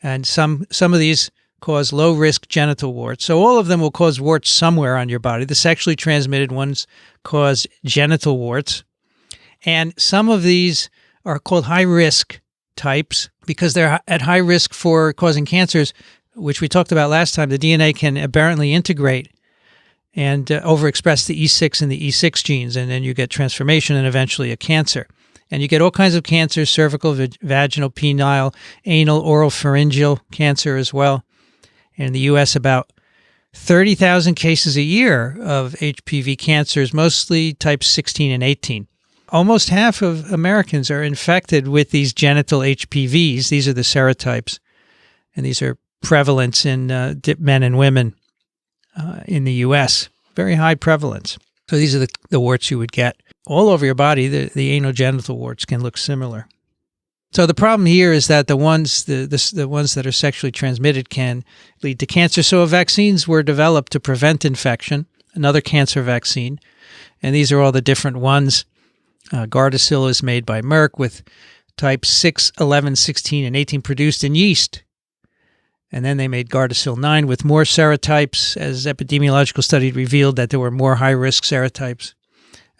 and some of these cause low-risk genital warts. So all of them will cause warts somewhere on your body. The sexually transmitted ones cause genital warts. And some of these are called high-risk types because they're at high risk for causing cancers, which we talked about last time. The DNA can aberrantly integrate and overexpress the E6 and the E6 genes, and then you get transformation and eventually a cancer. And you get all kinds of cancers: cervical, vaginal, penile, anal, oral, pharyngeal cancer as well. And in the U.S., about 30,000 cases a year of HPV cancers, mostly types 16 and 18. Almost half of Americans are infected with these genital HPVs. These are the serotypes, and these are prevalence in men and women in the U.S. Very high prevalence. So these are the warts you would get all over your body. The anogenital warts can look similar. So the problem here is that the ones that are sexually transmitted can lead to cancer. So vaccines were developed to prevent infection, another cancer vaccine, and these are all the different ones. Gardasil is made by Merck with types 6, 11, 16, and 18 produced in yeast. And then they made Gardasil 9 with more serotypes, as epidemiological studies revealed that there were more high-risk serotypes.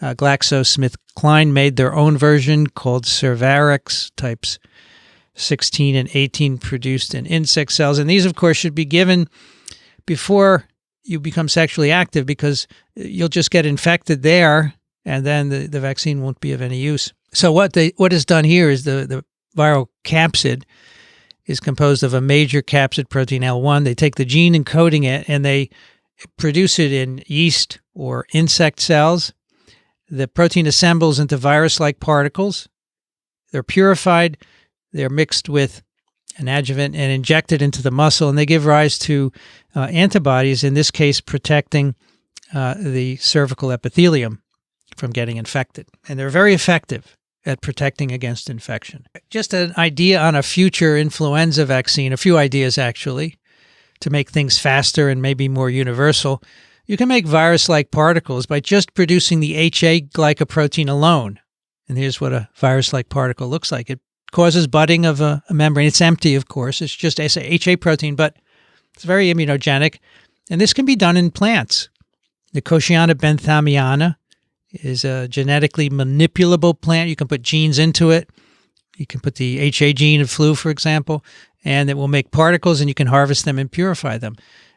GlaxoSmithKline made their own version called Cervarix, types 16 and 18 produced in insect cells. And these, of course, should be given before you become sexually active, because you'll just get infected there, and then the vaccine won't be of any use. So what is done here is the viral capsid is composed of a major capsid protein, L1. They take the gene encoding it, and they produce it in yeast or insect cells. The protein assembles into virus-like particles. They're purified. They're mixed with an adjuvant and injected into the muscle, and they give rise to antibodies, in this case protecting the cervical epithelium from getting infected. And they're very effective at protecting against infection. Just an idea on a future influenza vaccine, a few ideas actually, to make things faster and maybe more universal. You can make virus-like particles by just producing the HA glycoprotein alone. And here's what a virus-like particle looks like. It causes budding of a membrane. It's empty, of course. It's just HA protein, but it's very immunogenic. And this can be done in plants. The Nicotiana benthamiana is a genetically manipulable plant. You can put genes into it. You can put the HA gene of flu, for example, and it will make particles, and you can harvest them and purify them.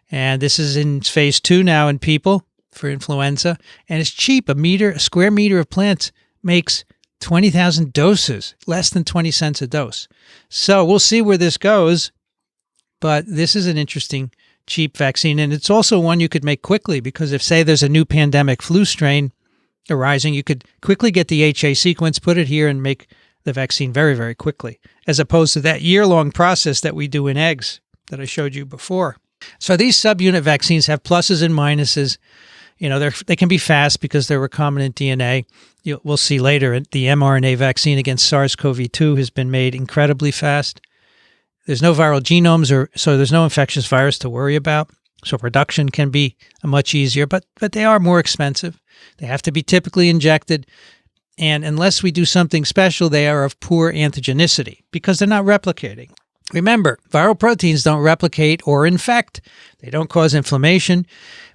And this is in phase 2 now in people for influenza. And it's cheap. A square meter of plants makes 20,000 doses, less than 20 cents a dose. So we'll see where this goes. But this is an interesting, cheap vaccine. And it's also one you could make quickly, because if, say, there's a new pandemic flu strain arising, you could quickly get the HA sequence, put it here, and make the vaccine very, very quickly, as opposed to that year-long process that we do in eggs that I showed you before. So these subunit vaccines have pluses and minuses. You know, they can be fast because they're recombinant DNA. We'll see later, the mRNA vaccine against SARS-CoV-2 has been made incredibly fast. There's no viral genomes, so there's no infectious virus to worry about. So production can be much easier, but they are more expensive. They have to be typically injected. And unless we do something special, they are of poor antigenicity because they're not replicating. Remember, viral proteins don't replicate or infect. They don't cause inflammation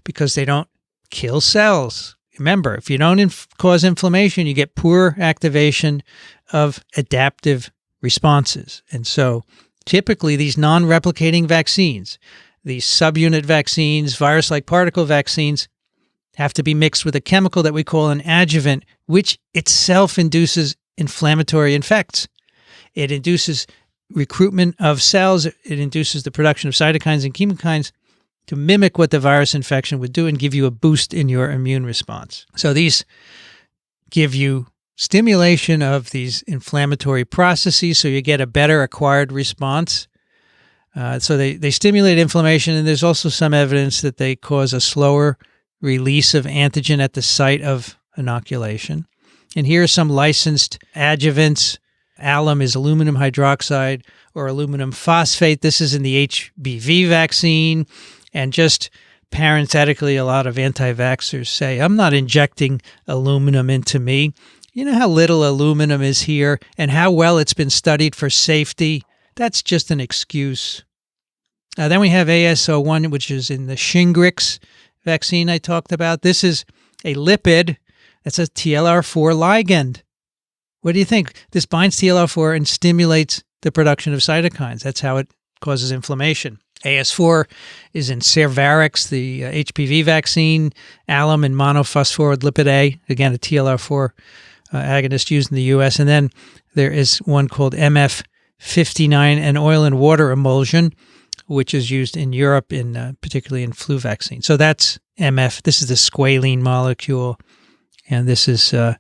because they don't kill cells. Remember, if you don't cause inflammation, you get poor activation of adaptive responses. And so typically these non-replicating vaccines, these subunit vaccines, virus-like particle vaccines, have to be mixed with a chemical that we call an adjuvant, which itself induces inflammatory effects. It induces recruitment of cells. It induces the production of cytokines and chemokines to mimic what the virus infection would do and give you a boost in your immune response. So these give you stimulation of these inflammatory processes, so you get a better acquired response. So they stimulate inflammation, and there's also some evidence that they cause a slower release of antigen at the site of inoculation. And here are some licensed adjuvants. Alum is aluminum hydroxide or aluminum phosphate. This is in the HBV vaccine. And just parenthetically, a lot of anti-vaxxers say, I'm not injecting aluminum into me. You know how little aluminum is here and how well it's been studied for safety? That's just an excuse. Then we have AS01, which is in the Shingrix vaccine I talked about. This is a lipid. That's a TLR4 ligand. What do you think? This binds TLR4 and stimulates the production of cytokines. That's how it causes inflammation. AS4 is in Cervarix, the HPV vaccine, alum and monophosphoride lipid A, again, a TLR4 agonist used in the U.S. And then there is one called MF59, an oil and water emulsion, which is used in Europe, particularly in flu vaccines. So that's MF. This is the squalene molecule, and this is the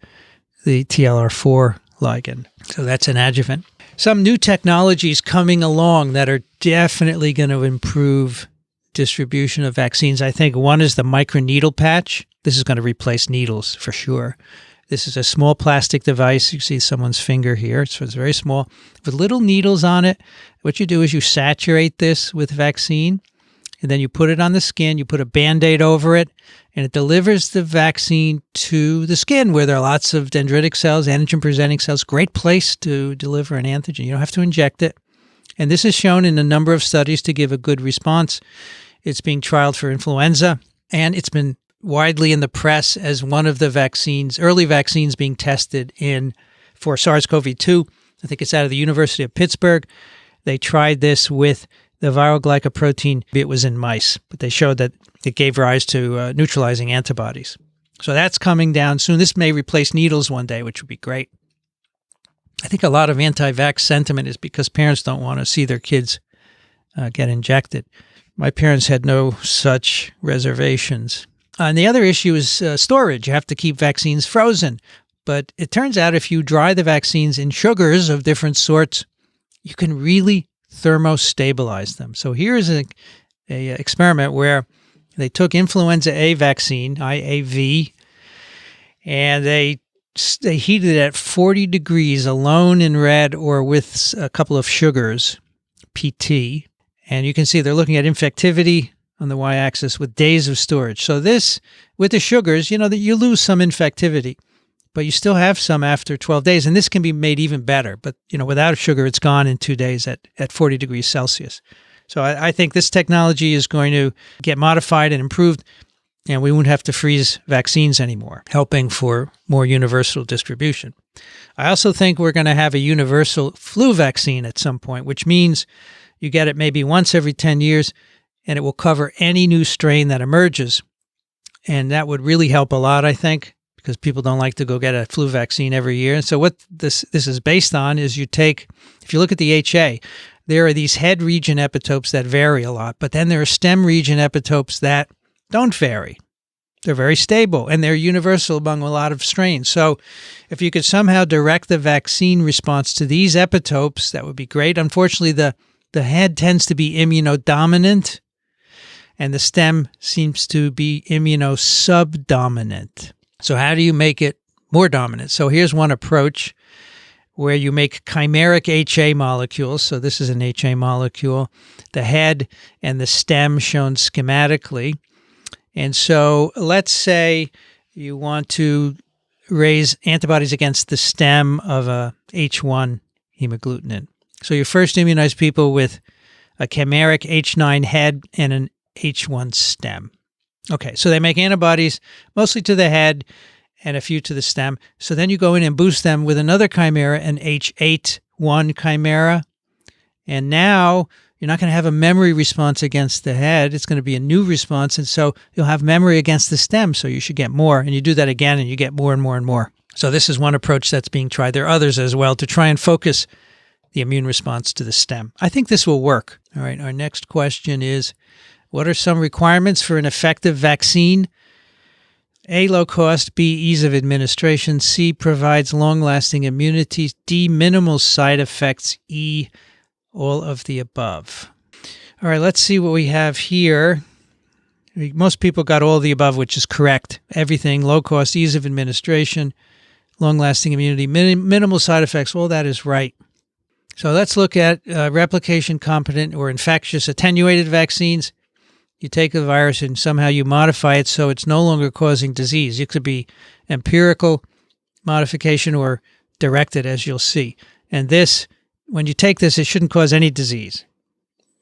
TLR4 ligand. So that's an adjuvant. Some new technologies coming along that are definitely going to improve distribution of vaccines. I think one is the microneedle patch. This is going to replace needles for sure. This is a small plastic device. You see someone's finger here. So it's very small with little needles on it. What you do is you saturate this with vaccine, and then you put it on the skin, you put a Band-Aid over it, and it delivers the vaccine to the skin where there are lots of dendritic cells, antigen-presenting cells. Great place to deliver an antigen. You don't have to inject it. And this is shown in a number of studies to give a good response. It's being trialed for influenza, and it's been widely in the press as one of the vaccines, early vaccines being tested for SARS-CoV-2. I think it's out of the University of Pittsburgh. They tried this with the viral glycoprotein. It was in mice, but they showed that it gave rise to neutralizing antibodies. So that's coming down soon. This may replace needles one day, which would be great. I think a lot of anti-vax sentiment is because parents don't want to see their kids get injected. My parents had no such reservations. And the other issue is storage. You have to keep vaccines frozen. But it turns out if you dry the vaccines in sugars of different sorts, you can really thermostabilize them. So here's an experiment where they took influenza A vaccine, IAV, and they heated it at 40 degrees alone in red or with a couple of sugars, PT. And you can see they're looking at infectivity on the y-axis with days of storage. So this, with the sugars, you lose some infectivity, but you still have some after 12 days. And this can be made even better. But, without a sugar, it's gone in 2 days at 40 degrees Celsius. So I think this technology is going to get modified and improved, and we won't have to freeze vaccines anymore, helping for more universal distribution. I also think we're going to have a universal flu vaccine at some point, which means you get it maybe once every 10 years, and it will cover any new strain that emerges. And that would really help a lot, I think, because people don't like to go get a flu vaccine every year. And so what this is based on is if you look at the HA, there are these head region epitopes that vary a lot, but then there are stem region epitopes that don't vary. They're very stable, and they're universal among a lot of strains. So if you could somehow direct the vaccine response to these epitopes, that would be great. Unfortunately, the head tends to be immunodominant, and the stem seems to be immunosubdominant. So how do you make it more dominant? So here's one approach where you make chimeric HA molecules. So this is an HA molecule, the head and the stem shown schematically. And so let's say you want to raise antibodies against the stem of a H1 hemagglutinin. So you first immunize people with a chimeric H9 head and an H1 stem. Okay, so they make antibodies mostly to the head and a few to the stem. So then you go in and boost them with another chimera, an H8-1 chimera. And now you're not going to have a memory response against the head. It's going to be a new response. And so you'll have memory against the stem. So you should get more. And you do that again, and you get more and more and more. So this is one approach that's being tried. There are others as well to try and focus the immune response to the stem. I think this will work. All right, our next question is, what are some requirements for an effective vaccine? A, low cost. B, ease of administration. C, provides long-lasting immunity. D, minimal side effects. E, all of the above. All right, let's see what we have here. Most people got all of the above, which is correct. Everything, low cost, ease of administration, long-lasting immunity, minimal side effects, all that is right. So let's look at replication competent or infectious attenuated vaccines. You take the virus and somehow you modify it so it's no longer causing disease. It could be empirical modification or directed, as you'll see. And this, when you take this, it shouldn't cause any disease.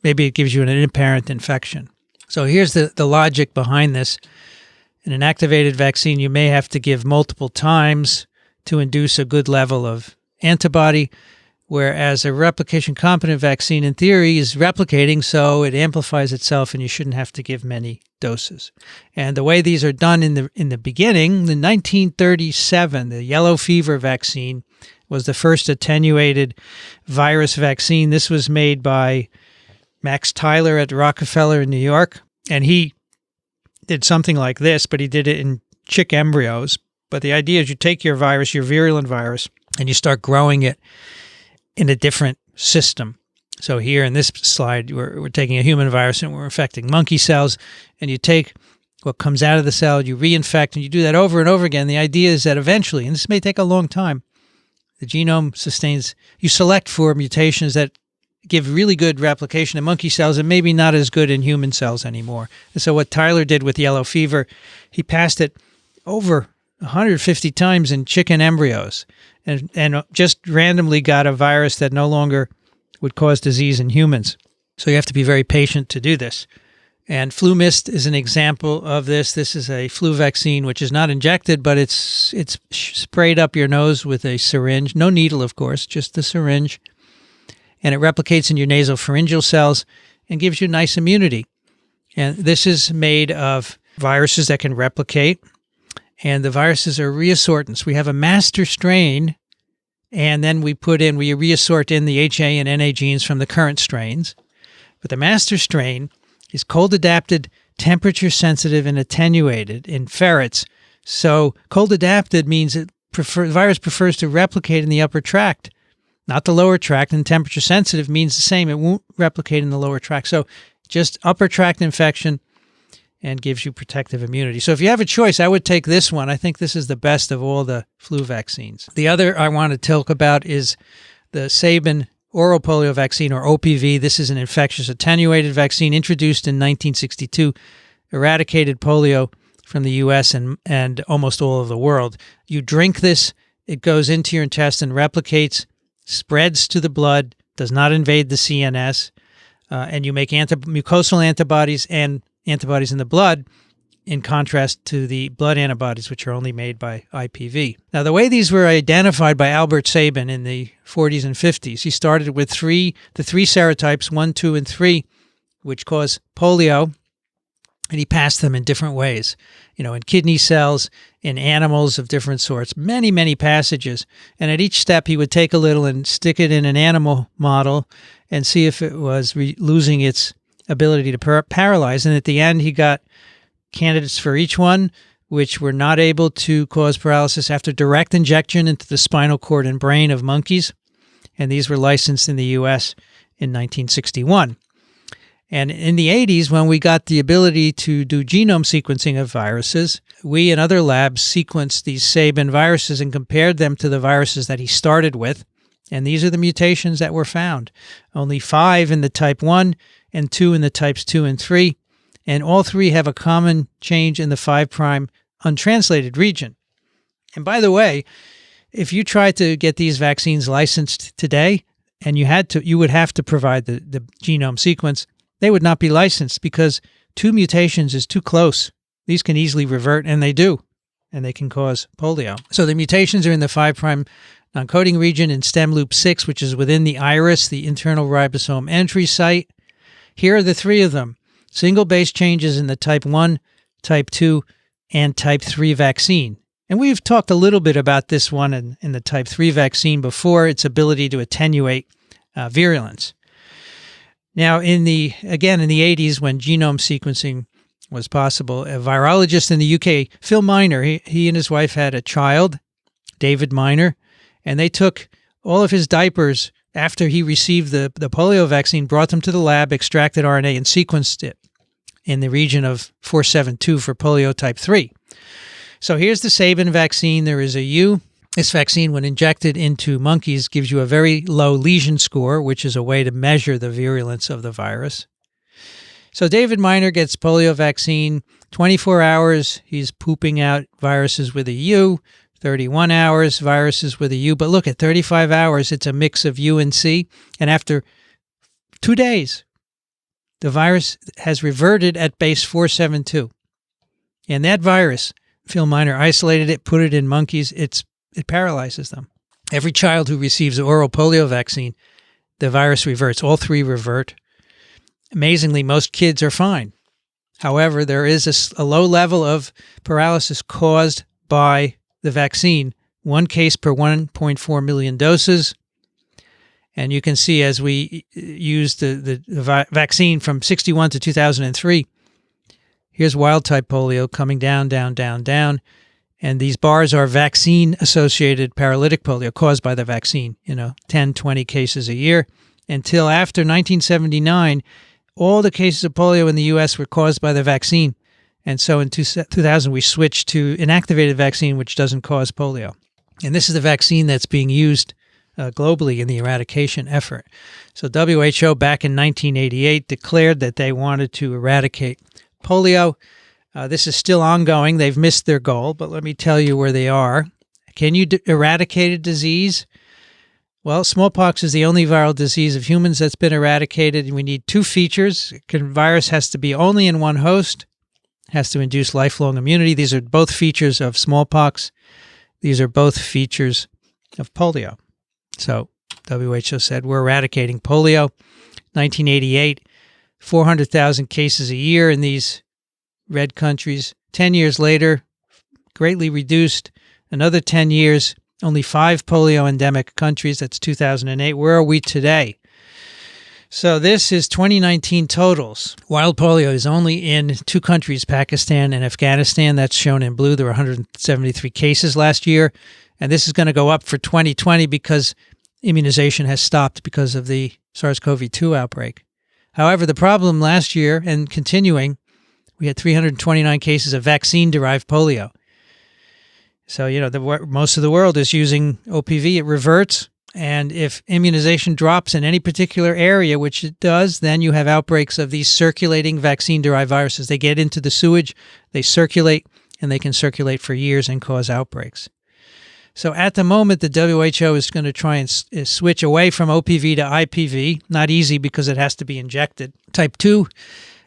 Maybe it gives you an inapparent infection. So here's the logic behind this. In an activated vaccine, you may have to give multiple times to induce a good level of antibody, whereas a replication-competent vaccine, in theory, is replicating, so it amplifies itself, and you shouldn't have to give many doses. And the way these are done in the beginning, in 1937, the yellow fever vaccine was the first attenuated virus vaccine. This was made by Max Tyler at Rockefeller in New York, and he did something like this, but he did it in chick embryos. But the idea is you take your virus, your virulent virus, and you start growing it in a different system. So here in this slide, we're taking a human virus and we're infecting monkey cells, and you take what comes out of the cell, you reinfect, and you do that over and over again. The idea is that eventually, and this may take a long time, the genome sustains, you select for mutations that give really good replication in monkey cells and maybe not as good in human cells anymore. And so what Tyler did with yellow fever, he passed it over 150 times in chicken embryos and just randomly got a virus that no longer would cause disease in humans. So you have to be very patient to do this. And flu mist is an example of this. This is a flu vaccine, which is not injected, but it's sprayed up your nose with a syringe. No needle, of course, just the syringe. And it replicates in your nasopharyngeal cells and gives you nice immunity. And this is made of viruses that can replicate. And the viruses are reassortants. We have a master strain, and then we reassort in the HA and NA genes from the current strains. But the master strain is cold-adapted, temperature-sensitive, and attenuated in ferrets. So cold-adapted means the virus prefers to replicate in the upper tract, not the lower tract, and temperature-sensitive means the same. It won't replicate in the lower tract. So just upper tract infection and gives you protective immunity. So if you have a choice, I would take this one. I think this is the best of all the flu vaccines. The other I want to talk about is the Sabin oral polio vaccine, or OPV. This is an infectious attenuated vaccine introduced in 1962, eradicated polio from the U.S. and almost all of the world. You drink this, it goes into your intestine, replicates, spreads to the blood, does not invade the CNS, and you make mucosal antibodies and antibodies in the blood, in contrast to the blood antibodies, which are only made by IPV. Now, the way these were identified by Albert Sabin in the 40s and 50s, he started with the three serotypes, 1, 2, and 3, which cause polio, and he passed them in different ways, in kidney cells, in animals of different sorts, many, many passages. And at each step, he would take a little and stick it in an animal model and see if it was losing its ability to paralyze. And at the end, he got candidates for each one, which were not able to cause paralysis after direct injection into the spinal cord and brain of monkeys. And these were licensed in the U.S. in 1961. And in the 80s, when we got the ability to do genome sequencing of viruses, we and other labs sequenced these Sabin viruses and compared them to the viruses that he started with. And these are the mutations that were found. Only 5 in the type 1 and 2 in the types 2 and 3. And all 3 have a common change in the 5' untranslated region. And by the way, if you tried to get these vaccines licensed today, and you would have to provide the genome sequence, they would not be licensed because 2 mutations is too close. These can easily revert, and they do, and they can cause polio. So the mutations are in the 5' non-coding region in stem loop 6, which is within the iris, the internal ribosome entry site. Here are the 3 of them. Single base changes in the type 1, type 2, and type 3 vaccine. And we've talked a little bit about this one in the type 3 vaccine before, its ability to attenuate virulence. Now, in the 80s, when genome sequencing was possible, a virologist in the UK, Phil Minor, he and his wife had a child, David Minor, and they took all of his diapers after he received the polio vaccine, brought them to the lab, extracted RNA, and sequenced it in the region of 472 for polio type 3. So here's the Sabin vaccine. There is a U. This vaccine, when injected into monkeys, gives you a very low lesion score, which is a way to measure the virulence of the virus. So David Minor gets polio vaccine. 24 hours, he's pooping out viruses with a U. 31 hours, viruses with a U. But look, at 35 hours, it's a mix of U and C. And after 2 days, the virus has reverted at base 472. And that virus, Phil Minor isolated it, put it in monkeys, it paralyzes them. Every child who receives the oral polio vaccine, the virus reverts. All 3 revert. Amazingly, most kids are fine. However, there is a low level of paralysis caused by the vaccine, 1 case per 1.4 million doses. And you can see as we use the vaccine from 61 to 2003, here's wild-type polio coming down, down, down, down. And these bars are vaccine-associated paralytic polio caused by the vaccine, 10, 20 cases a year. Until after 1979, all the cases of polio in the U.S. were caused by the vaccine. And so in 2000, we switched to inactivated vaccine, which doesn't cause polio. And this is the vaccine that's being used globally in the eradication effort. So WHO back in 1988 declared that they wanted to eradicate polio. This is still ongoing. They've missed their goal, but let me tell you where they are. Can you eradicate a disease? Well, smallpox is the only viral disease of humans that's been eradicated. We need two features. Virus has to be only in one host, has to induce lifelong immunity. These are both features of smallpox. These are both features of polio. So WHO said we're eradicating polio. 1988, 400,000 cases a year in these red countries. 10 years later, greatly reduced. Another 10 years, only 5 polio endemic countries. That's 2008. Where are we today? So this is 2019 totals. Wild polio is only in 2 countries, Pakistan and Afghanistan. That's shown in blue. There were 173 cases last year. And this is going to go up for 2020 because immunization has stopped because of the SARS-CoV-2 outbreak. However, the problem last year and continuing, we had 329 cases of vaccine-derived polio. So, most of the world is using OPV. It reverts. And if immunization drops in any particular area, which it does, then you have outbreaks of these circulating vaccine-derived viruses. They get into the sewage, they circulate, and they can circulate for years and cause outbreaks. So at the moment, the WHO is going to try and switch away from OPV to IPV. Not easy because it has to be injected. Type 2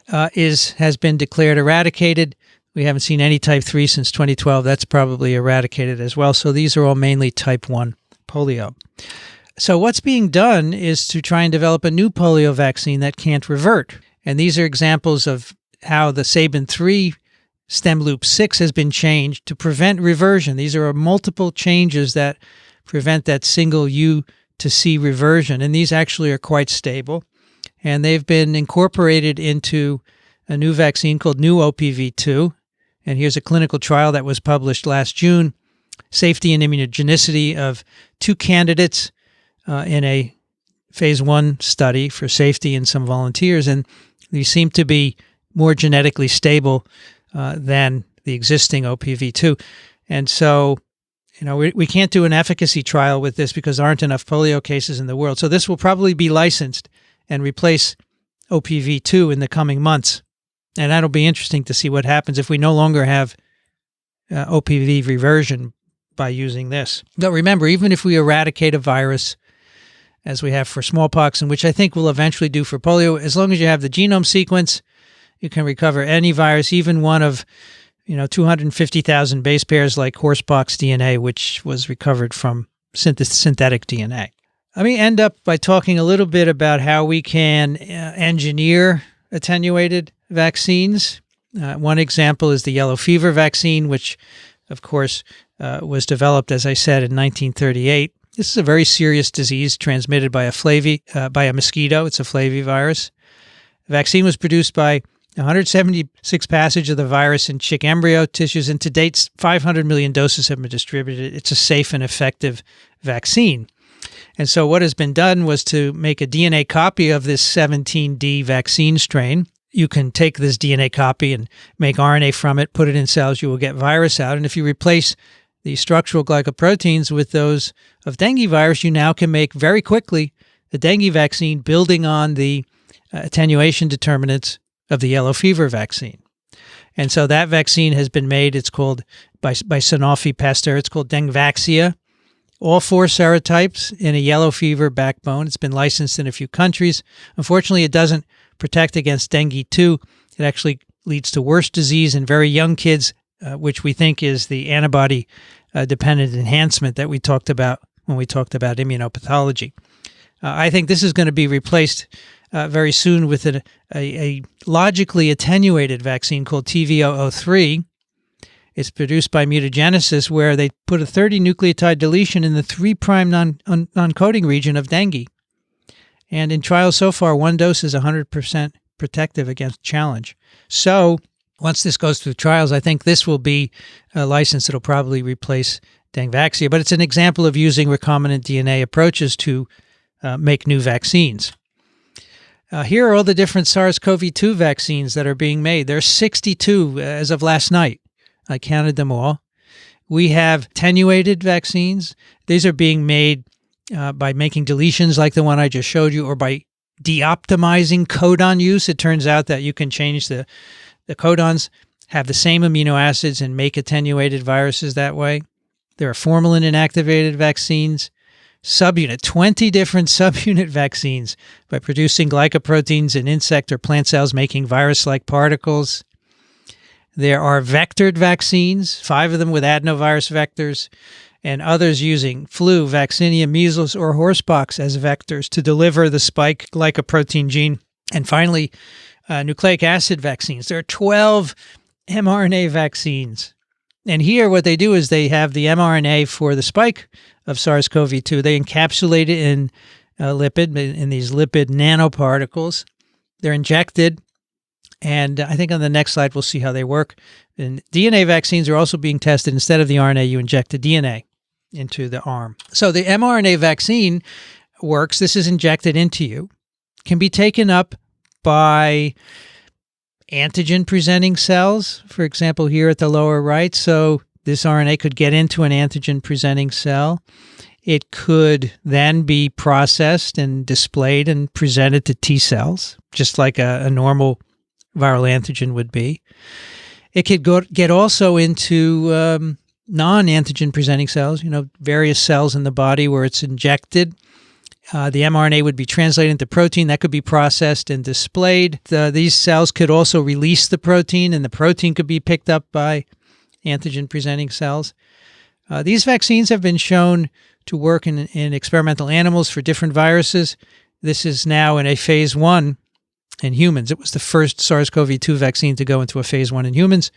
has been declared eradicated. We haven't seen any type 3 since 2012. That's probably eradicated as well. So these are all mainly type 1 polio. So what's being done is to try and develop a new polio vaccine that can't revert. And these are examples of how the Sabin 3 stem loop 6 has been changed to prevent reversion. These are multiple changes that prevent that single U to C reversion. And these actually are quite stable. And they've been incorporated into a new vaccine called New OPV2. And here's a clinical trial that was published last June. Safety and immunogenicity of 2 candidates in a phase 1 study for safety in some volunteers. And these seem to be more genetically stable than the existing OPV2. And so, we can't do an efficacy trial with this because there aren't enough polio cases in the world. So this will probably be licensed and replace OPV2 in the coming months. And that'll be interesting to see what happens if we no longer have OPV reversion by using this. But remember, even if we eradicate a virus, as we have for smallpox, and which I think we'll eventually do for polio, as long as you have the genome sequence, you can recover any virus, even one of 250,000 base pairs like horsepox DNA, which was recovered from synthetic DNA. Let me end up by talking a little bit about how we can engineer attenuated vaccines. One example is the yellow fever vaccine, which, of course, was developed, as I said, in 1938. This is a very serious disease transmitted by a mosquito. It's a flavivirus. The vaccine was produced by 176 passage of the virus in chick embryo tissues, and to date, 500 million doses have been distributed. It's a safe and effective vaccine. And so what has been done was to make a DNA copy of this 17D vaccine strain. You can take this DNA copy and make RNA from it, put it in cells, you will get virus out. And if you replace the structural glycoproteins with those of dengue virus, you now can make very quickly the dengue vaccine building on the attenuation determinants of the yellow fever vaccine. And so that vaccine has been made. It's called, by Sanofi Pasteur, it's called Dengvaxia. All 4 serotypes in a yellow fever backbone. It's been licensed in a few countries. Unfortunately, it doesn't protect against dengue 2. It actually leads to worse disease in very young kids, which we think is the antibody-dependent enhancement that we talked about when we talked about immunopathology. I think this is going to be replaced very soon with a logically attenuated vaccine called TV003. It's produced by mutagenesis, where they put a 30 nucleotide deletion in the 3' non-coding region of dengue. And in trials so far, 1 dose is 100% protective against challenge. So once this goes through trials, I think this will be a license that will probably replace Dengvaxia. But it's an example of using recombinant DNA approaches to make new vaccines. Here are all the different SARS-CoV-2 vaccines that are being made. There are 62 as of last night. I counted them all. We have attenuated vaccines. These are being made by making deletions like the one I just showed you, or by de-optimizing codon use. It turns out that you can change the codons, have the same amino acids, and make attenuated viruses that way. There are formalin inactivated vaccines. Subunit, 20 different subunit vaccines by producing glycoproteins in insect or plant cells making virus-like particles. There are vectored vaccines, 5 of them with adenovirus vectors, and others using flu, vaccinia, measles, or horsepox as vectors to deliver the spike glycoprotein gene. And finally, nucleic acid vaccines. There are 12 mRNA vaccines. And here what they do is they have the mRNA for the spike of SARS-CoV-2. They encapsulate it in in these lipid nanoparticles. They're injected, and I think on the next slide we'll see how they work. And DNA vaccines are also being tested. Instead of the RNA, you inject the DNA into the arm. So the mRNA vaccine works. This is injected into you. Can be taken up by antigen-presenting cells, for example, here at the lower right. So this RNA could get into an antigen-presenting cell. It could then be processed and displayed and presented to T cells, just like a normal viral antigen would be. It could get also into non-antigen-presenting cells, various cells in the body where it's injected. The mRNA would be translated into protein that could be processed and displayed. These cells could also release the protein, and the protein could be picked up by antigen-presenting cells. These vaccines have been shown to work in experimental animals for different viruses. This is now in a phase 1 in humans. It was the first SARS-CoV-2 vaccine to go into a phase 1 in humans.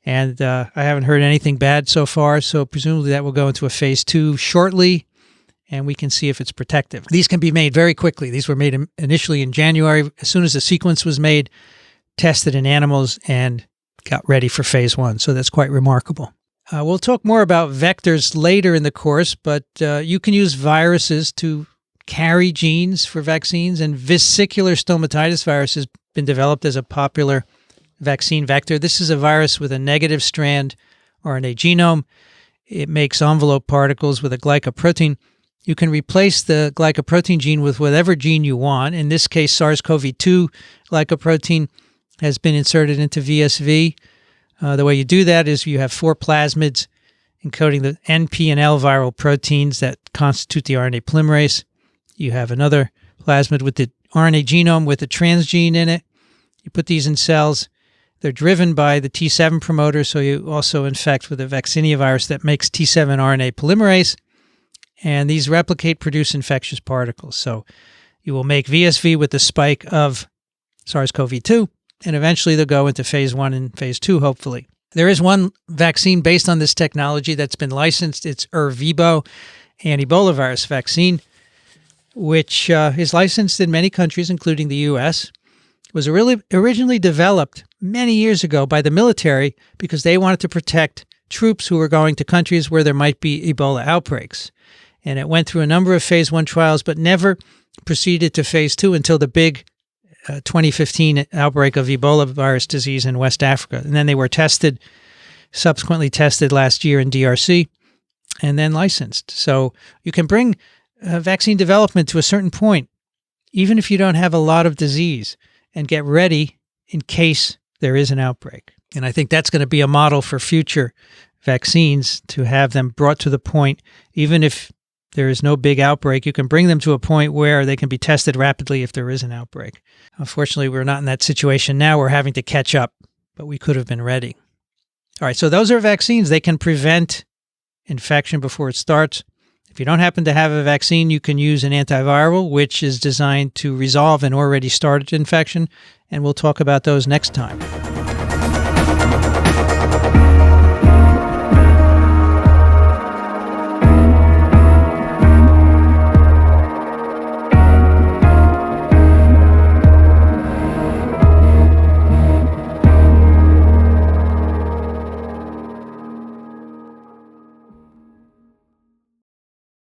And I haven't heard anything bad so far, so presumably that will go into a phase 2 shortly, and we can see if it's protective. These can be made very quickly. These were made initially in January. As soon as the sequence was made, tested in animals, and got ready for phase 1. So that's quite remarkable. We'll talk more about vectors later in the course, but you can use viruses to carry genes for vaccines, and vesicular stomatitis virus has been developed as a popular vaccine vector. This is a virus with a negative strand RNA genome. It makes envelope particles with a glycoprotein. You can replace the glycoprotein gene with whatever gene you want. In this case, SARS-CoV-2 glycoprotein has been inserted into VSV. The way you do that is you have 4 plasmids encoding the NP and L viral proteins that constitute the RNA polymerase. You have another plasmid with the RNA genome with the transgene in it. You put these in cells. They're driven by the T7 promoter, so you also infect with a vaccinia virus that makes T7 RNA polymerase. And these replicate, produce infectious particles. So you will make VSV with the spike of SARS-CoV-2, and eventually they'll go into phase 1 and phase 2, hopefully. There is one vaccine based on this technology that's been licensed. It's Ervibo anti-Ebola virus vaccine, which is licensed in many countries, including the U.S. It was originally developed many years ago by the military because they wanted to protect troops who were going to countries where there might be Ebola outbreaks. And it went through a number of phase 1 trials, but never proceeded to phase 2 until the big 2015 outbreak of Ebola virus disease in West Africa. And then they were subsequently tested last year in DRC, and then licensed. So you can bring vaccine development to a certain point, even if you don't have a lot of disease, and get ready in case there is an outbreak. And I think that's going to be a model for future vaccines, to have them brought to the point, even if there is no big outbreak, you can bring them to a point where they can be tested rapidly if there is an outbreak. Unfortunately, we're not in that situation now. We're having to catch up, but we could have been ready. All right, so those are vaccines. They can prevent infection before it starts. If you don't happen to have a vaccine, you can use an antiviral, which is designed to resolve an already started infection, and we'll talk about those next time.